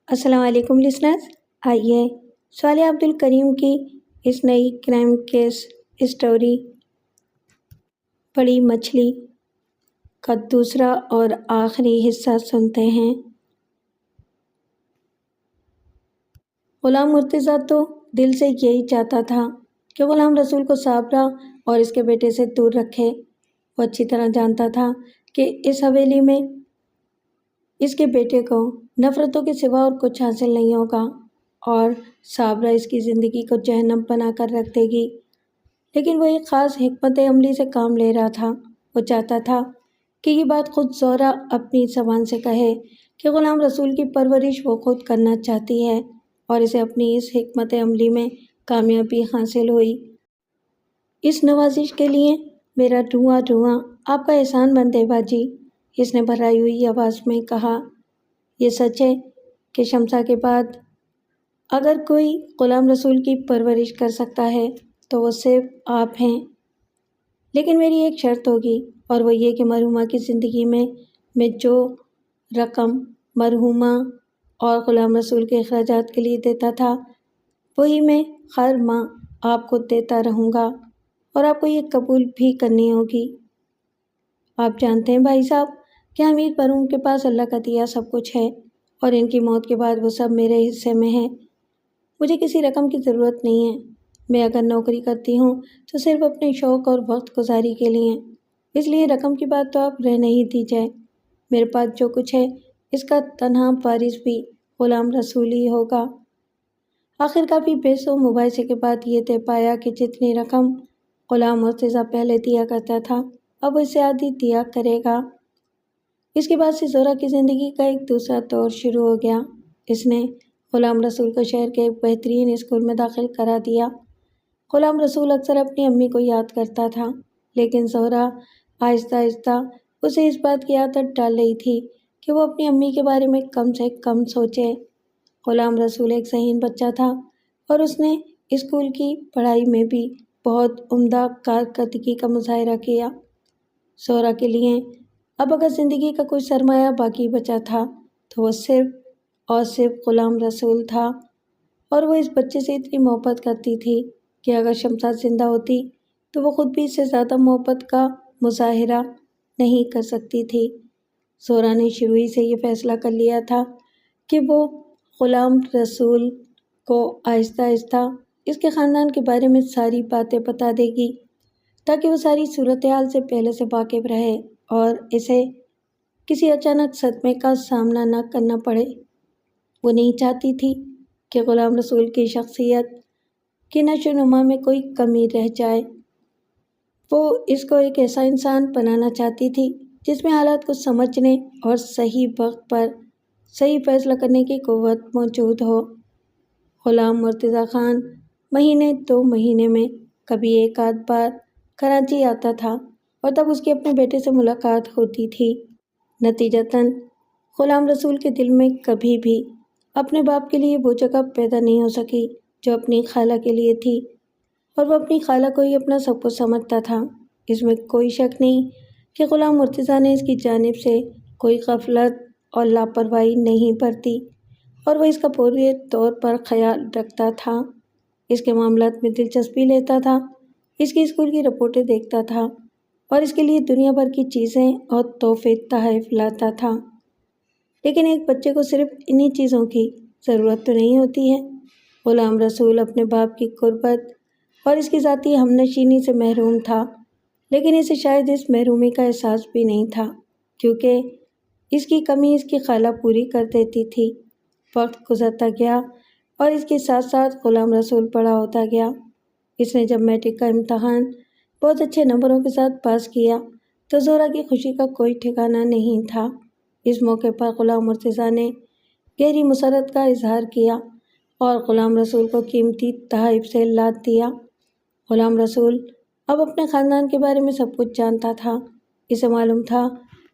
السلام علیکم لسنرز، آئیے صالح عبد الکریم کی اس نئی کرائم کیس اسٹوری بڑی مچھلی کا دوسرا اور آخری حصہ سنتے ہیں۔ غلام مرتضیٰ تو دل سے یہی چاہتا تھا کہ غلام رسول کو صابرہ اور اس کے بیٹے سے دور رکھے۔ وہ اچھی طرح جانتا تھا کہ اس حویلی میں اس کے بیٹے کو نفرتوں کے سوا اور کچھ حاصل نہیں ہوگا اور صابرہ اس کی زندگی کو جہنم بنا کر رکھ دے گی، لیکن وہ ایک خاص حکمت عملی سے کام لے رہا تھا۔ وہ چاہتا تھا کہ یہ بات خود زہرہ اپنی زبان سے کہے کہ غلام رسول کی پرورش وہ خود کرنا چاہتی ہے اور اسے اپنی اس حکمت عملی میں کامیابی حاصل ہوئی۔ اس نوازش کے لیے میرا رواں رواں آپ کا احسان مند ہے باجی، اس نے بھرائی ہوئی آواز میں کہا۔ یہ سچ ہے کہ شمسا کے بعد اگر کوئی غلام رسول کی پرورش کر سکتا ہے تو وہ صرف آپ ہیں، لیکن میری ایک شرط ہوگی اور وہ یہ کہ مرحومہ کی زندگی میں جو رقم مرحومہ اور غلام رسول کے اخراجات کے لیے دیتا تھا وہی میں ہر ماہ آپ کو دیتا رہوں گا اور آپ کو یہ قبول بھی کرنی ہوگی۔ آپ جانتے ہیں بھائی صاحب کہ امیر مرحوم کے پاس اللہ کا دیا سب کچھ ہے اور ان کی موت کے بعد وہ سب میرے حصے میں ہے۔ مجھے کسی رقم کی ضرورت نہیں ہے۔ میں اگر نوکری کرتی ہوں تو صرف اپنے شوق اور وقت گزاری کے لیے، اس لیے رقم کی بات تو آپ رہنے ہی دی جائے۔ میرے پاس جو کچھ ہے اس کا تنہا وارث بھی غلام رسول ہی ہوگا۔ آخر کافی بحث و مباحثے کے بعد یہ طے پایا کہ جتنی رقم غلام مرتضیٰ پہلے دیا کرتا تھا اب وہ اسے آدھی دیا کرے گا۔ اس کے بعد سے زہرہ کی زندگی کا ایک دوسرا دور شروع ہو گیا۔ اس نے غلام رسول کو شہر کے ایک بہترین اسکول میں داخل کرا دیا۔ غلام رسول اکثر اپنی امی کو یاد کرتا تھا، لیکن زہرہ آہستہ آہستہ اسے اس بات کی عادت ڈال رہی تھی کہ وہ اپنی امی کے بارے میں کم سے کم سوچے۔ غلام رسول ایک ذہین بچہ تھا اور اس نے اسکول کی پڑھائی میں بھی بہت عمدہ کارکردگی کا مظاہرہ کیا۔ زہرہ کے لیے اب اگر زندگی کا کوئی سرمایہ باقی بچا تھا تو وہ صرف اور صرف غلام رسول تھا، اور وہ اس بچے سے اتنی محبت کرتی تھی کہ اگر شمسا زندہ ہوتی تو وہ خود بھی اس سے زیادہ محبت کا مظاہرہ نہیں کر سکتی تھی۔ زہرہ نے شروع ہی سے یہ فیصلہ کر لیا تھا کہ وہ غلام رسول کو آہستہ آہستہ اس کے خاندان کے بارے میں ساری باتیں بتا دے گی تاکہ وہ ساری صورتحال سے پہلے سے واقف رہے اور اسے کسی اچانک صدمے کا سامنا نہ کرنا پڑے۔ وہ نہیں چاہتی تھی کہ غلام رسول کی شخصیت کی نشو و نما میں کوئی کمی رہ جائے۔ وہ اس کو ایک ایسا انسان بنانا چاہتی تھی جس میں حالات کو سمجھنے اور صحیح وقت پر صحیح فیصلہ کرنے کی قوت موجود ہو۔ غلام مرتضیٰ خان مہینے دو مہینے میں کبھی ایک آدھ بار کراچی آتا تھا اور تب اس کی اپنے بیٹے سے ملاقات ہوتی تھی۔ نتیجتاً غلام رسول کے دل میں کبھی بھی اپنے باپ کے لیے وہ جگہ پیدا نہیں ہو سکی جو اپنی خالہ کے لیے تھی، اور وہ اپنی خالہ کو ہی اپنا سب کچھ سمجھتا تھا۔ اس میں کوئی شک نہیں کہ غلام مرتضیٰ نے اس کی جانب سے کوئی غفلت اور لاپرواہی نہیں برتی اور وہ اس کا پورے طور پر خیال رکھتا تھا، اس کے معاملات میں دلچسپی لیتا تھا، اس کی اسکول کی رپورٹیں دیکھتا تھا اور اس کے لیے دنیا بھر کی چیزیں اور تحفے تحائف لاتا تھا۔ لیکن ایک بچے کو صرف انہی چیزوں کی ضرورت تو نہیں ہوتی ہے۔ غلام رسول اپنے باپ کی قربت اور اس کی ذاتی ہمنشینی سے محروم تھا، لیکن اسے شاید اس محرومی کا احساس بھی نہیں تھا کیونکہ اس کی کمی اس کی خالہ پوری کر دیتی تھی۔ وقت گزرتا گیا اور اس کے ساتھ ساتھ غلام رسول بڑا ہوتا گیا۔ اس نے جب میٹرک کا امتحان بہت اچھے نمبروں کے ساتھ پاس کیا تو زہرہ کی خوشی کا کوئی ٹھکانہ نہیں تھا۔ اس موقع پر غلام مرتضیٰ نے گہری مسرت کا اظہار کیا اور غلام رسول کو قیمتی تحائف سے لاد دیا۔ غلام رسول اب اپنے خاندان کے بارے میں سب کچھ جانتا تھا۔ اسے معلوم تھا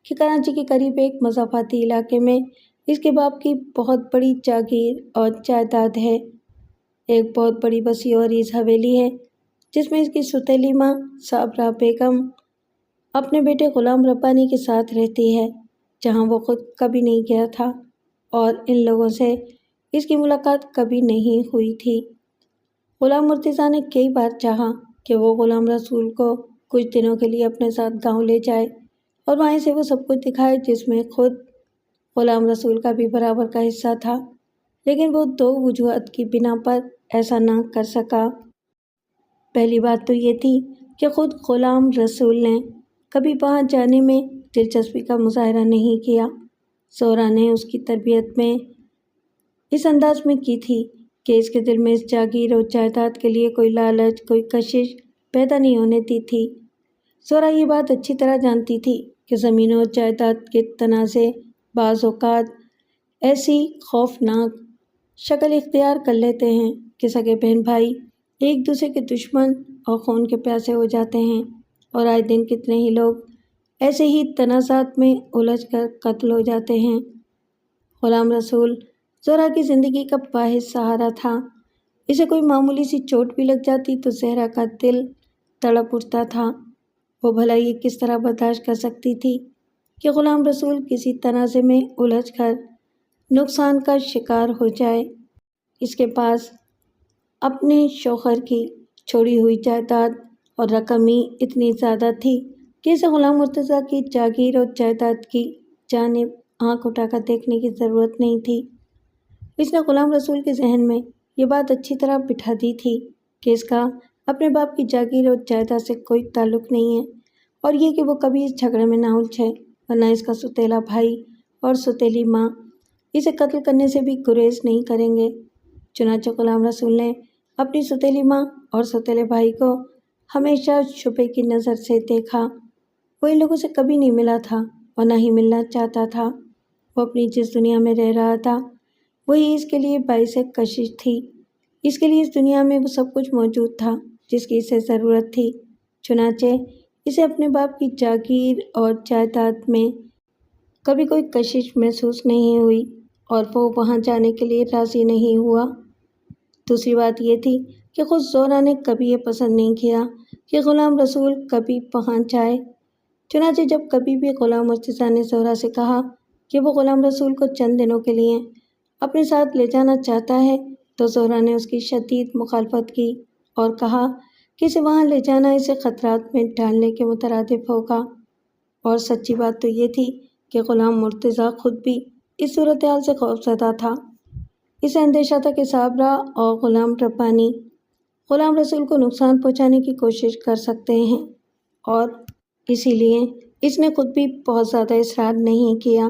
کہ کراچی کے قریب ایک مضافاتی علاقے میں اس کے باپ کی بہت بڑی جاگیر اور جائیداد ہے، ایک بہت بڑی وسیع و عریض حویلی ہے جس میں اس کی سوتیلی ماں صابرہ بیگم اپنے بیٹے غلام ربانی کے ساتھ رہتی ہے، جہاں وہ خود کبھی نہیں گیا تھا اور ان لوگوں سے اس کی ملاقات کبھی نہیں ہوئی تھی۔ غلام مرتضیٰ نے کئی بار چاہا کہ وہ غلام رسول کو کچھ دنوں کے لیے اپنے ساتھ گاؤں لے جائے اور وہیں سے وہ سب کچھ دکھائے جس میں خود غلام رسول کا بھی برابر کا حصہ تھا، لیکن وہ دو وجوہات کی بنا پر ایسا نہ کر سکا۔ پہلی بات تو یہ تھی کہ خود غلام رسول نے کبھی وہاں جانے میں دلچسپی کا مظاہرہ نہیں کیا۔ زہرا نے اس کی تربیت میں اس انداز میں کی تھی کہ اس کے دل میں اس جاگیر اور جائیداد کے لیے کوئی لالچ، کوئی کشش پیدا نہیں ہونے دی تھی۔ زہرا یہ بات اچھی طرح جانتی تھی کہ زمین اور جائیداد کے تنازع بعض اوقات ایسی خوفناک شکل اختیار کر لیتے ہیں کہ سگے بہن بھائی ایک دوسرے کے دشمن اور خون کے پیاسے ہو جاتے ہیں، اور آئے دن کتنے ہی لوگ ایسے ہی تنازعات میں الجھ کر قتل ہو جاتے ہیں۔ غلام رسول زہرا کی زندگی کا واحد سہارا تھا۔ اسے کوئی معمولی سی چوٹ بھی لگ جاتی تو زہرا کا دل تڑپ اٹھتا تھا۔ وہ بھلا یہ کس طرح برداشت کر سکتی تھی کہ غلام رسول کسی تنازع میں الجھ کر نقصان کا شکار ہو جائے۔ اس کے پاس اپنے شوہر کی چھوڑی ہوئی جائیداد اور رقم ہی اتنی زیادہ تھی کہ اسے غلام مرتضیٰ کی جاگیر اور جائیداد کی جانب آنکھ اٹھا کر دیکھنے کی ضرورت نہیں تھی۔ اس نے غلام رسول کے ذہن میں یہ بات اچھی طرح بٹھا دی تھی کہ اس کا اپنے باپ کی جاگیر اور جائیداد سے کوئی تعلق نہیں ہے، اور یہ کہ وہ کبھی اس جھگڑے میں نہ الجھے، ورنہ اس کا ستیلا بھائی اور ستیلی ماں اسے قتل کرنے سے بھی گریز نہیں کریں گے۔ چنانچہ غلام رسول نے اپنی ستیلی ماں اور ستیلے بھائی کو ہمیشہ شبے کی نظر سے دیکھا۔ وہ ان لوگوں سے کبھی نہیں ملا تھا اور نہ ہی ملنا چاہتا تھا۔ وہ اپنی جس دنیا میں رہ رہا تھا وہی اس کے لیے باعث کشش تھی۔ اس کے لیے اس دنیا میں وہ سب کچھ موجود تھا جس کی اسے ضرورت تھی۔ چنانچہ اسے اپنے باپ کی جاگیر اور جائیداد میں کبھی کوئی کشش محسوس نہیں ہوئی اور وہ وہاں جانے کے لیے راضی نہیں ہوا۔ دوسری بات یہ تھی کہ خود زہرا نے کبھی یہ پسند نہیں کیا کہ غلام رسول کبھی وہاں جائے۔ چنانچہ جب کبھی بھی غلام مرتضیٰ نے زہرا سے کہا کہ وہ غلام رسول کو چند دنوں کے لیے اپنے ساتھ لے جانا چاہتا ہے تو زہرا نے اس کی شدید مخالفت کی اور کہا کہ اسے وہاں لے جانا اسے خطرات میں ڈالنے کے مترادف ہوگا۔ اور سچی بات تو یہ تھی کہ غلام مرتضیٰ خود بھی اس صورتحال سے خوفزدہ تھا۔ اسے اندیشہ تھا کہ صابرہ اور غلام ربانی غلام رسول کو نقصان پہنچانے کی کوشش کر سکتے ہیں، اور اسی لیے اس نے خود بھی بہت زیادہ اصرار نہیں کیا۔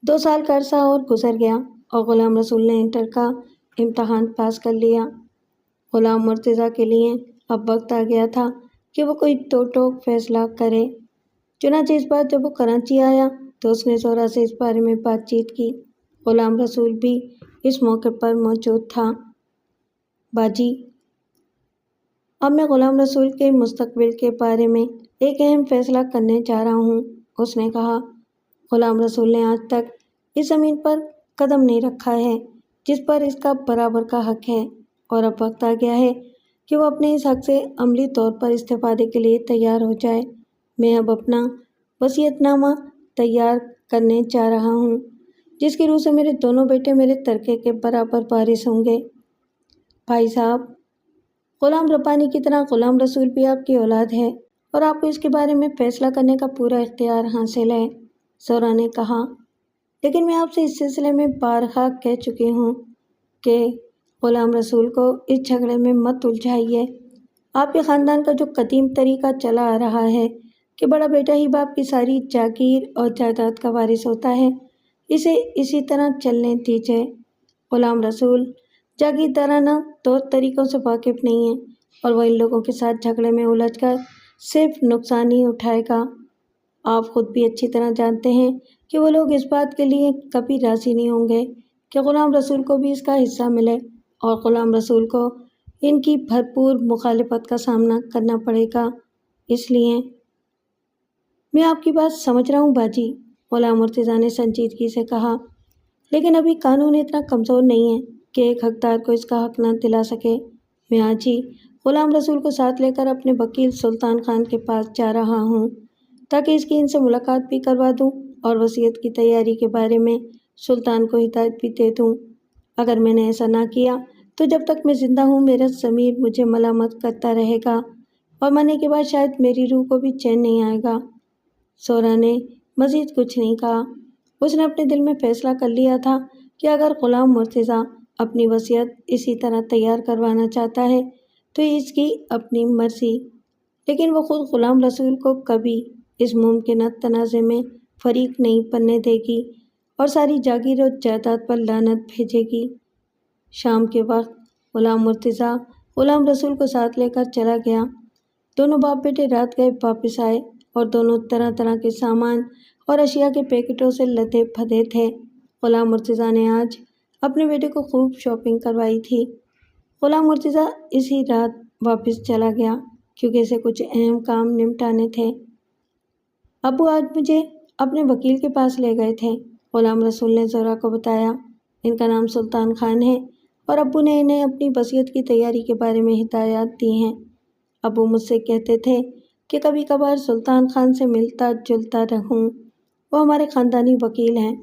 2 سال کا عرصہ اور گزر گیا اور غلام رسول نے انٹر کا امتحان پاس کر لیا۔ غلام مرتضیٰ کے لیے اب وقت آ گیا تھا کہ وہ کوئی دو ٹوک فیصلہ کرے۔ چنانچہ اس بار جب وہ کراچی آیا تو اس نے زہرا سے اس بارے میں بات چیت کی۔ غلام رسول بھی اس موقع پر موجود تھا۔ باجی، اب میں غلام رسول کے مستقبل کے بارے میں ایک اہم فیصلہ کرنے جا رہا ہوں، اس نے کہا۔ غلام رسول نے آج تک اس زمین پر قدم نہیں رکھا ہے جس پر اس کا برابر کا حق ہے، اور اب وقت آ گیا ہے کہ وہ اپنے اس حق سے عملی طور پر استفادے کے لیے تیار ہو جائے۔ میں اب اپنا وصیت نامہ تیار کرنے جا رہا ہوں جس کی روح سے میرے دونوں بیٹے میرے ترکے کے برابر وارث ہوں گے۔ بھائی صاحب، غلام ربانی کی طرح غلام رسول بھی آپ کی اولاد ہے اور آپ کو اس کے بارے میں فیصلہ کرنے کا پورا اختیار حاصل ہے، زہرا نے کہا۔ لیکن میں آپ سے اس سلسلے میں بارہا کہہ چکی ہوں کہ غلام رسول کو اس جھگڑے میں مت الجھائیے۔ آپ کے خاندان کا جو قدیم طریقہ چلا آ رہا ہے کہ بڑا بیٹا ہی باپ کی ساری جاگیر اور جائیداد کا وارث ہوتا ہے، اسے اسی طرح چلنے دیجیے۔ غلام رسول جاگیردارانہ طور طریقوں سے واقف نہیں ہے اور وہ ان لوگوں کے ساتھ جھگڑے میں الجھ کر صرف نقصان ہی اٹھائے گا۔ آپ خود بھی اچھی طرح جانتے ہیں کہ وہ لوگ اس بات کے لیے کبھی راضی نہیں ہوں گے کہ غلام رسول کو بھی اس کا حصہ ملے، اور غلام رسول کو ان کی بھرپور مخالفت کا سامنا کرنا پڑے گا۔ اس لیے میں آپ کی بات سمجھ رہا ہوں باجی، غلام مرتضیٰ نے سنجیدگی سے کہا، لیکن ابھی قانون اتنا کمزور نہیں ہے کہ ایک حقدار کو اس کا حق نہ دلا سکے۔ میں آج ہی غلام رسول کو ساتھ لے کر اپنے وکیل سلطان خان کے پاس جا رہا ہوں تاکہ اس کی ان سے ملاقات بھی کروا دوں اور وصیت کی تیاری کے بارے میں سلطان کو ہدایت بھی دے دوں۔ اگر میں نے ایسا نہ کیا تو جب تک میں زندہ ہوں میرا ضمیر مجھے ملامت کرتا رہے گا اور مرنے کے بعد شاید میری روح کو بھی چین نہیں آئے گا۔ زہرا نے مزید کچھ نہیں کہا۔ اس نے اپنے دل میں فیصلہ کر لیا تھا کہ اگر غلام مرتضیٰ اپنی وصیت اسی طرح تیار کروانا چاہتا ہے تو اس کی اپنی مرضی، لیکن وہ خود غلام رسول کو کبھی اس ممکنہ تنازع میں فریق نہیں بننے دے گی اور ساری جاگیر و جائیداد پر لعنت بھیجے گی۔ شام کے وقت غلام مرتضیٰ غلام رسول کو ساتھ لے کر چلا گیا۔ دونوں باپ بیٹے رات گئے واپس آئے اور دونوں طرح طرح کے سامان اور اشیاء کے پیکٹوں سے لدے پھدے تھے۔ غلام مرتضیٰ نے آج اپنے بیٹے کو خوب شاپنگ کروائی تھی۔ غلام مرتضیٰ اسی رات واپس چلا گیا کیونکہ اسے کچھ اہم کام نمٹانے تھے۔ ابو آج مجھے اپنے وکیل کے پاس لے گئے تھے، غلام رسول نے زہرا کو بتایا۔ ان کا نام سلطان خان ہے اور ابو نے انہیں اپنی وصیت کی تیاری کے بارے میں ہدایات دی ہیں۔ ابو مجھ سے کہتے تھے کہ کبھی کبھار سلطان خان سے ملتا جلتا رہوں، وہ ہمارے خاندانی وکیل ہیں۔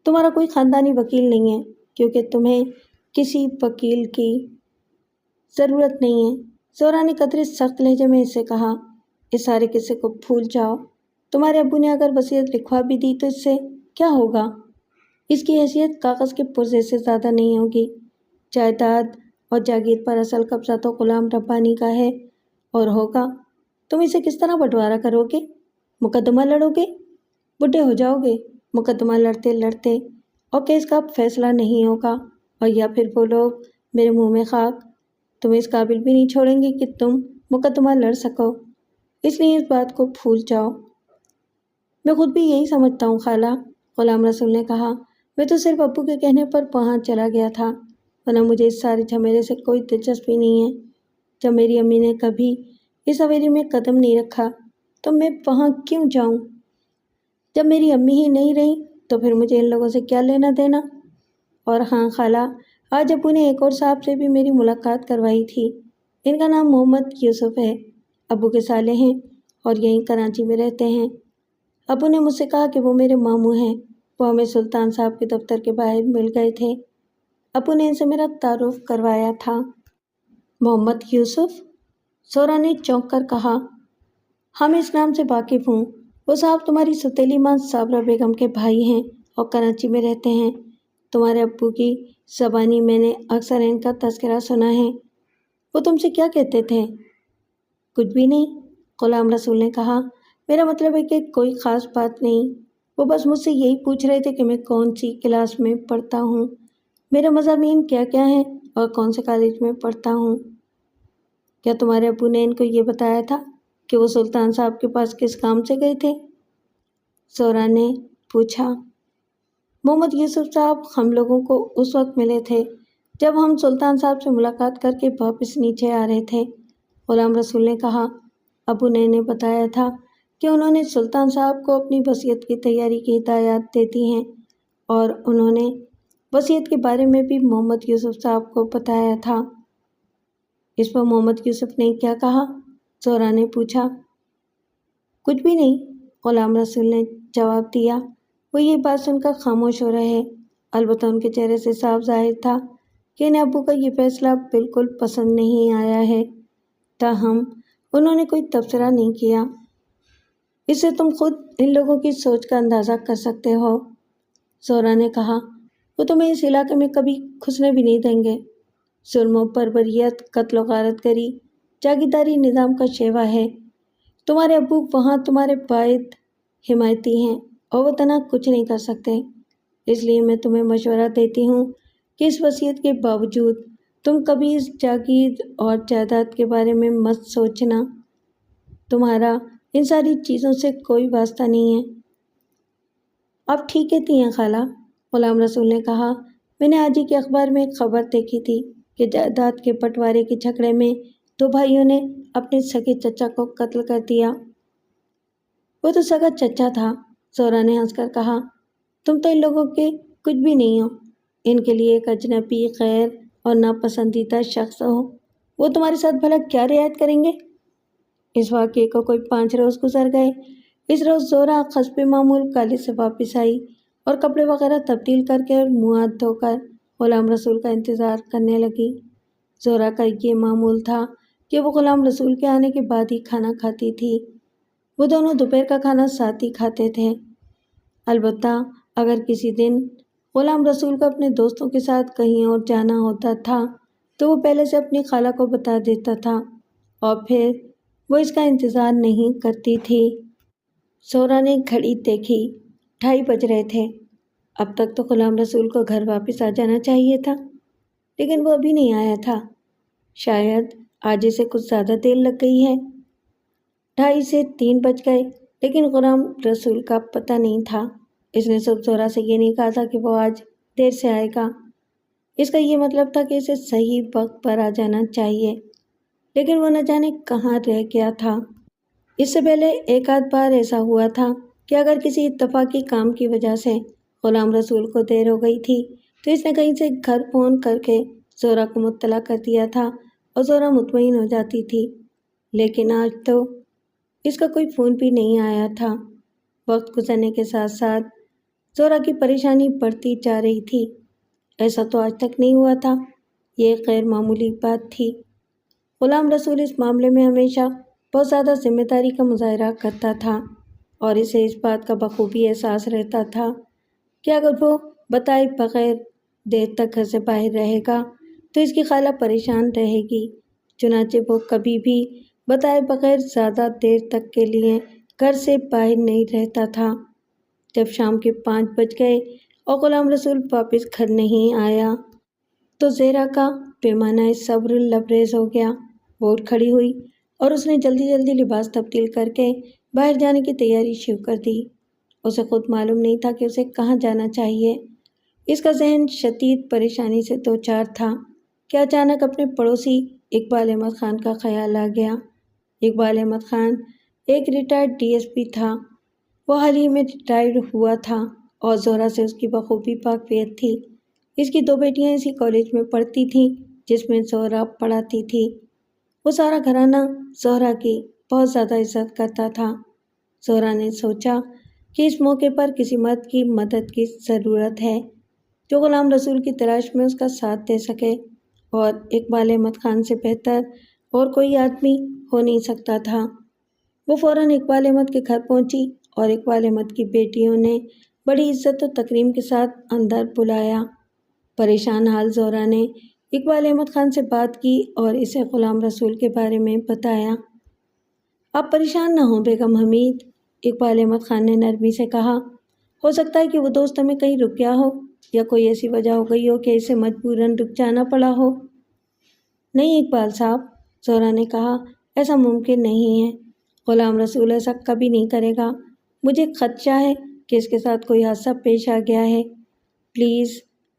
تمہارا کوئی خاندانی وکیل نہیں ہے کیونکہ تمہیں کسی وکیل کی ضرورت نہیں ہے، زہرا نے قدرے سخت لہجے میں اس سے کہا۔ اس سارے قصے کو بھول جاؤ۔ تمہارے ابو نے اگر وصیت لکھوا بھی دی تو اس سے کیا ہوگا؟ اس کی حیثیت کاغذ کے پرزے سے زیادہ نہیں ہوگی۔ جائیداد اور جاگیر پر اصل قبضہ تو غلام ربانی کا ہے اور ہوگا۔ تم اسے کس طرح بٹوارا کرو گے؟ مقدمہ لڑو گے؟ بڈھے ہو جاؤ گے مقدمہ لڑتے لڑتے اور کیس کا فیصلہ نہیں ہوگا، اور یا پھر وہ لوگ میرے منہ میں خاک تمہیں اس قابل بھی نہیں چھوڑیں گے کہ تم مقدمہ لڑ سکو، اس لیے اس بات کو بھول جاؤ۔ میں خود بھی یہی سمجھتا ہوں خالہ، غلام رسول نے کہا۔ میں تو صرف ابو کے کہنے پر وہاں چلا گیا تھا، ورنہ مجھے اس سارے جھمیلے سے کوئی دلچسپی نہیں ہے۔ جب میری امی نے کبھی اس حویلی میں قدم نہیں رکھا تو میں وہاں کیوں جاؤں؟ جب میری امی ہی نہیں رہیں تو پھر مجھے ان لوگوں سے کیا لینا دینا؟ اور ہاں خالہ، آج ابو نے ایک اور صاحب سے بھی میری ملاقات کروائی تھی۔ ان کا نام محمد یوسف ہے، ابو کے سالے ہیں اور یہیں کراچی میں رہتے ہیں۔ ابو نے مجھ سے کہا کہ وہ میرے ماموں ہیں، وہ ہمیں سلطان صاحب کے دفتر کے باہر مل گئے تھے۔ ابو نے ان سے میرا تعارف کروایا تھا۔ محمد یوسف؟ زہرا نے چونک کر کہا۔ ہاں میں اس نام سے واقف ہوں۔ وہ صاحب تمہاری ستیلی ماں صابرہ بیگم کے بھائی ہیں اور کراچی میں رہتے ہیں۔ تمہارے ابو کی زبانی میں نے اکثر ان کا تذکرہ سنا ہے۔ وہ تم سے کیا کہتے تھے؟ کچھ بھی نہیں، غلام رسول نے کہا۔ میرا مطلب ہے کہ کوئی خاص بات نہیں، وہ بس مجھ سے یہی پوچھ رہے تھے کہ میں کون سی کلاس میں پڑھتا ہوں، میرے مضامین کیا کیا ہیں اور کون سے کالج میں پڑھتا ہوں۔ کیا تمہارے ابو نے ان کو یہ بتایا تھا کہ وہ سلطان صاحب کے پاس کس کام سے گئے تھے؟ زہرا نے پوچھا۔ محمد یوسف صاحب ہم لوگوں کو اس وقت ملے تھے جب ہم سلطان صاحب سے ملاقات کر کے واپس نیچے آ رہے تھے، غلام رسول نے کہا۔ ابو نے انہیں بتایا تھا کہ انہوں نے سلطان صاحب کو اپنی وصیت کی تیاری کی ہدایات دے دی ہیں اور انہوں نے وصیت کے بارے میں بھی محمد یوسف صاحب کو بتایا تھا۔ اس پر محمد یوسف نے کیا کہا؟ زہرا نے پوچھا۔ کچھ بھی نہیں، غلام رسول نے جواب دیا۔ وہ یہ بات سن کر خاموش ہو رہے، البتہ ان کے چہرے سے صاف ظاہر تھا کہ انہیں ابو کا یہ فیصلہ بالکل پسند نہیں آیا ہے، تاہم انہوں نے کوئی تبصرہ نہیں کیا۔ اس سے تم خود ان لوگوں کی سوچ کا اندازہ کر سکتے ہو، زہرا نے کہا۔ وہ تمہیں اس علاقے میں کبھی گھسنے بھی نہیں دیں گے۔ ظلم و بربریت، قتل و غارت گری، جاگیرداری نظام کا شیوا ہے۔ تمہارے ابو وہاں تمہارے باعث حمایتی ہیں اور وہ تنہا کچھ نہیں کر سکتے، اس لیے میں تمہیں مشورہ دیتی ہوں کہ اس وصیت کے باوجود تم کبھی اس جاگیر اور جائیداد کے بارے میں مت سوچنا۔ تمہارا ان ساری چیزوں سے کوئی واسطہ نہیں ہے۔ آپ ٹھیک کہتی ہیں خالہ، غلام رسول نے کہا۔ میں نے آج ہی کے اخبار میں ایک خبر دیکھی تھی کہ جائیداد کے بٹوارے کے جھگڑے میں 2 بھائیوں نے اپنے سگے چچا کو قتل کر دیا۔ وہ تو سگا چچا تھا، زہرا نے ہنس کر کہا۔ تم تو ان لوگوں کے کچھ بھی نہیں ہو، ان کے لیے ایک اجنبی، غیر اور ناپسندیدہ شخص ہو، وہ تمہارے ساتھ بھلا کیا رعایت کریں گے؟ اس واقعے کو کوئی 5 روز گزر گئے۔ اس روز زہرا حسب معمول کالج سے واپس آئی اور کپڑے وغیرہ تبدیل کر کے اور منہ ہاتھ دھو کر غلام رسول کا انتظار کرنے لگی۔ زہرا کا یہ معمول تھا کہ وہ غلام رسول کے آنے کے بعد ہی کھانا کھاتی تھی۔ وہ دونوں دوپہر کا کھانا ساتھ ہی کھاتے تھے۔ البتہ اگر کسی دن غلام رسول کو اپنے دوستوں کے ساتھ کہیں اور جانا ہوتا تھا تو وہ پہلے سے اپنی خالہ کو بتا دیتا تھا اور پھر وہ اس کا انتظار نہیں کرتی تھی۔ زہرا نے گھڑی دیکھی، 2:30 بج رہے تھے۔ اب تک تو غلام رسول کو گھر واپس آ جانا چاہیے تھا، لیکن وہ ابھی نہیں آیا تھا۔ شاید آج اسے کچھ زیادہ دیر لگ گئی ہے۔ 2:30 سے 3 بج گئے، لیکن غلام رسول کا پتہ نہیں تھا۔ اس نے صبح زہرا سے یہ نہیں کہا تھا کہ وہ آج دیر سے آئے گا۔ اس کا یہ مطلب تھا کہ اسے صحیح وقت پر آ جانا چاہیے، لیکن وہ نہ جانے کہاں رہ گیا تھا۔ اس سے پہلے ایک آدھ بار ایسا ہوا تھا کہ اگر کسی اتفاقی کام کی وجہ سے غلام رسول کو دیر ہو گئی تھی تو اس نے کہیں سے گھر فون کر کے زہرا کو مطلع کر دیا تھا اور زہرا مطمئن ہو جاتی تھی، لیکن آج تو اس کا کوئی فون بھی نہیں آیا تھا۔ وقت گزرنے کے ساتھ ساتھ زہرا کی پریشانی بڑھتی جا رہی تھی۔ ایسا تو آج تک نہیں ہوا تھا، یہ ایک غیر معمولی بات تھی۔ غلام رسول اس معاملے میں ہمیشہ بہت زیادہ ذمہ داری کا مظاہرہ کرتا تھا اور اسے اس بات کا بخوبی احساس رہتا تھا کہ اگر وہ بتائے بغیر دیر تک گھر سے باہر رہے گا تو اس کی خالہ پریشان رہے گی۔ چنانچہ وہ کبھی بھی بتائے بغیر زیادہ دیر تک کے لیے گھر سے باہر نہیں رہتا تھا۔ جب شام کے 5 بج گئے اور غلام رسول واپس گھر نہیں آیا تو زہرا کا پیمانہ صبر لبریز ہو گیا۔ وہ اٹھ کھڑی ہوئی اور اس نے جلدی جلدی لباس تبدیل کر کے باہر جانے کی تیاری شروع کر دی۔ اسے خود معلوم نہیں تھا کہ اسے کہاں جانا چاہیے۔ اس کا ذہن شدید پریشانی سے دوچار تھا کہ اچانک اپنے پڑوسی اقبال احمد خان کا خیال آ گیا۔ اقبال احمد خان ایک ریٹائرڈ ڈی ایس پی تھا۔ وہ حال ہی میں ریٹائرڈ ہوا تھا اور زہرا سے اس کی بخوبی واقفیت تھی۔ اس کی 2 بیٹیاں اسی کالج میں پڑھتی تھیں جس میں زہرا پڑھاتی تھی۔ وہ سارا گھرانہ زہرا کی بہت زیادہ عزت کرتا تھا۔ زہرا نے سوچا کہ اس موقع پر کسی مرد کی مدد کی ضرورت ہے جو غلام رسول کی تلاش میں اس کا ساتھ دے سکے، اور اقبال احمد خان سے بہتر اور کوئی آدمی ہو نہیں سکتا تھا۔ وہ فوراً اقبال احمد کے گھر پہنچی اور اقبال احمد کی بیٹیوں نے بڑی عزت و تکریم کے ساتھ اندر بلایا۔ پریشان حال زہرا نے اقبال احمد خان سے بات کی اور اسے غلام رسول کے بارے میں بتایا۔ آپ پریشان نہ ہوں بیگم حمید، اقبال احمد خان نے نرمی سے کہا۔ ہو سکتا ہے کہ وہ دوست ہمیں کہیں رک گیا ہو یا کوئی ایسی وجہ ہو گئی ہو کہ اسے مجبوراً رک جانا پڑا ہو۔ نہیں اقبال صاحب، زہرا نے کہا، ایسا ممکن نہیں ہے۔ غلام رسول ایسا کبھی نہیں کرے گا۔ مجھے خدشہ ہے کہ اس کے ساتھ کوئی حادثہ پیش آ گیا ہے۔ پلیز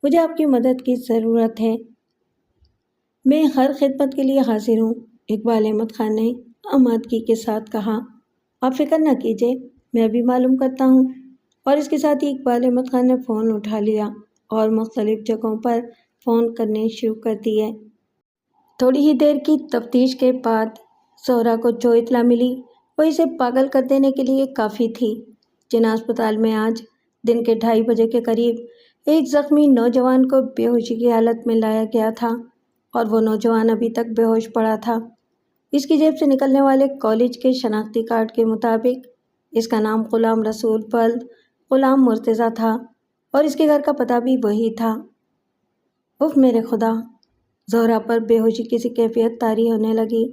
مجھے آپ کی مدد کی ضرورت ہے۔ میں ہر خدمت کے لیے حاضر ہوں، اقبال احمد خان نے آمادگی کے ساتھ کہا۔ آپ فکر نہ کیجیے، میں ابھی معلوم کرتا ہوں۔ اور اس کے ساتھ ہی اقبال احمد خان نے فون اٹھا لیا اور مختلف جگہوں پر فون کرنے شروع کر دیے۔ تھوڑی ہی دیر کی تفتیش کے بعد زہرا کو جو اطلاع ملی وہ اسے پاگل کر دینے کے لیے کافی تھی۔ جناح اسپتال میں آج دن کے 2:30 بجے کے قریب ایک زخمی نوجوان کو بے ہوشی کی حالت میں لایا گیا تھا اور وہ نوجوان ابھی تک بے ہوش پڑا تھا۔ اس کی جیب سے نکلنے والے کالج کے شناختی کارڈ کے مطابق اس کا نام غلام رسول ولد غلام مرتضیٰ تھا اور اس کے گھر کا پتہ بھی وہی تھا۔ اف میرے خدا! زہرا پر بے ہوشی کی سی کیفیت طاری ہونے لگی۔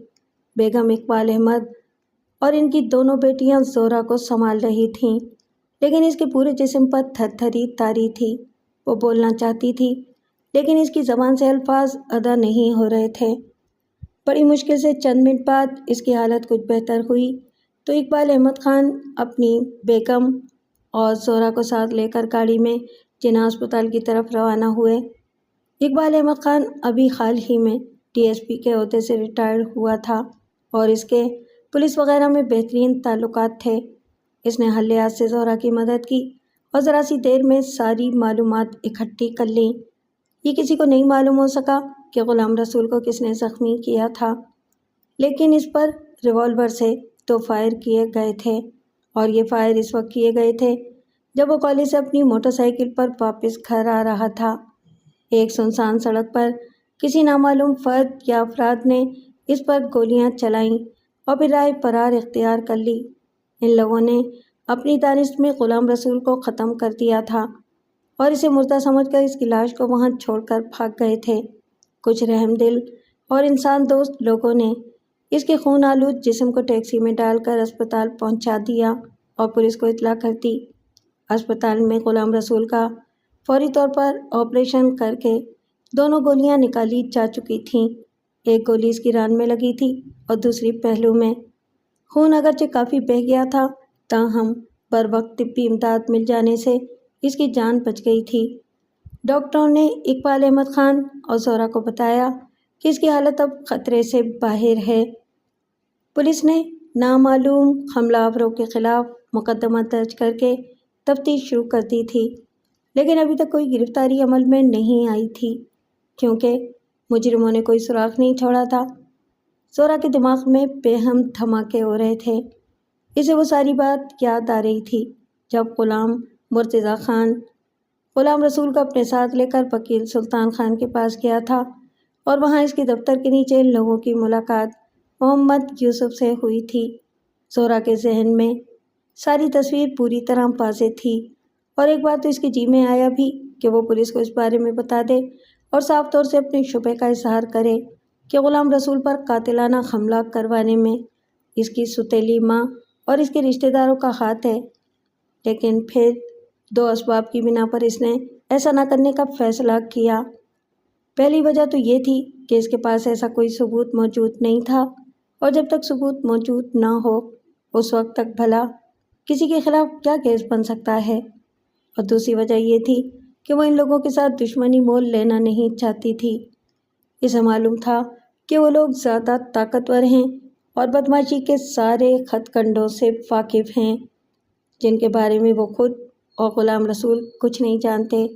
بیگم اقبال احمد اور ان کی دونوں بیٹیاں زہرا کو سنبھال رہی تھیں، لیکن اس کے پورے جسم پر تھر تھری طاری تھی۔ وہ بولنا چاہتی تھی لیکن اس کی زبان سے الفاظ ادا نہیں ہو رہے تھے۔ بڑی مشکل سے چند منٹ بعد اس کی حالت کچھ بہتر ہوئی تو اقبال احمد خان اپنی بیگم اور زہرا کو ساتھ لے کر گاڑی میں جناح اسپتال کی طرف روانہ ہوئے۔ اقبال احمد خان ابھی حال ہی میں ڈی ایس پی کے عہدے سے ریٹائر ہوا تھا اور اس کے پولیس وغیرہ میں بہترین تعلقات تھے۔ اس نے ہر لحاظ سے زہرا کی مدد کی اور ذرا سی دیر میں ساری معلومات اکٹھی کر لیں۔ یہ کسی کو نہیں معلوم ہو سکا کہ غلام رسول کو کس نے زخمی کیا تھا، لیکن اس پر ریوالور سے 2 فائر کیے گئے تھے اور یہ فائر اس وقت کیے گئے تھے جب وہ کالج سے اپنی موٹر سائیکل پر واپس گھر آ رہا تھا۔ ایک سنسان سڑک پر کسی نامعلوم فرد یا افراد نے اس پر گولیاں چلائیں اور پھر راہ فرار اختیار کر لی۔ ان لوگوں نے اپنی دانش میں غلام رسول کو ختم کر دیا تھا اور اسے مردہ سمجھ کر اس کی لاش کو وہاں چھوڑ کر بھاگ گئے تھے۔ کچھ رحم دل اور انسان دوست لوگوں نے اس کے خون آلود جسم کو ٹیکسی میں ڈال کر اسپتال پہنچا دیا اور پولیس کو اطلاع کر دی۔ اسپتال میں غلام رسول کا فوری طور پر آپریشن کر کے دونوں گولیاں نکالی جا چکی تھیں۔ ایک گولی اس کی ران میں لگی تھی اور دوسری پہلو میں۔ خون اگرچہ کافی بہہ گیا تھا تاہم بروقت طبی امداد مل جانے سے اس کی جان بچ گئی تھی۔ ڈاکٹروں نے اقبال احمد خان اور زہرا کو بتایا کہ اس کی حالت اب خطرے سے باہر ہے۔ پولیس نے نامعلوم حملہ آوروں کے خلاف مقدمہ درج کر کے تفتیش شروع کر دی تھی، لیکن ابھی تک کوئی گرفتاری عمل میں نہیں آئی تھی کیونکہ مجرموں نے کوئی سراغ نہیں چھوڑا تھا۔ زہرا کے دماغ میں بے-ہم دھماکے ہو رہے تھے۔ اسے وہ ساری بات یاد آ رہی تھی جب غلام مرتضیٰ خان غلام رسول کو اپنے ساتھ لے کر وکیل سلطان خان کے پاس گیا تھا اور وہاں اس کے دفتر کے نیچے ان لوگوں کی ملاقات محمد یوسف سے ہوئی تھی۔ زہرا کے ذہن میں ساری تصویر پوری طرح واضح تھی اور ایک بار تو اس کے جی میں آیا بھی کہ وہ پولیس کو اس بارے میں بتا دے اور صاف طور سے اپنے شبہ کا اظہار کرے کہ غلام رسول پر قاتلانہ حملہ کروانے میں اس کی سوتیلی ماں اور اس کے رشتہ داروں کا ہاتھ ہے، لیکن پھر دو اسباب کی بنا پر اس نے ایسا نہ کرنے کا فیصلہ کیا۔ پہلی وجہ تو یہ تھی کہ اس کے پاس ایسا کوئی ثبوت موجود نہیں تھا اور جب تک ثبوت موجود نہ ہو اس وقت تک بھلا کسی کے خلاف کیا کیس بن سکتا ہے، اور دوسری وجہ یہ تھی کہ وہ ان لوگوں کے ساتھ دشمنی مول لینا نہیں چاہتی تھی۔ اسے معلوم تھا کہ وہ لوگ زیادہ طاقتور ہیں اور بدمعاشی کے سارے خط کنڈوں سے واقف ہیں جن کے بارے میں وہ خود اور غلام رسول کچھ نہیں جانتے۔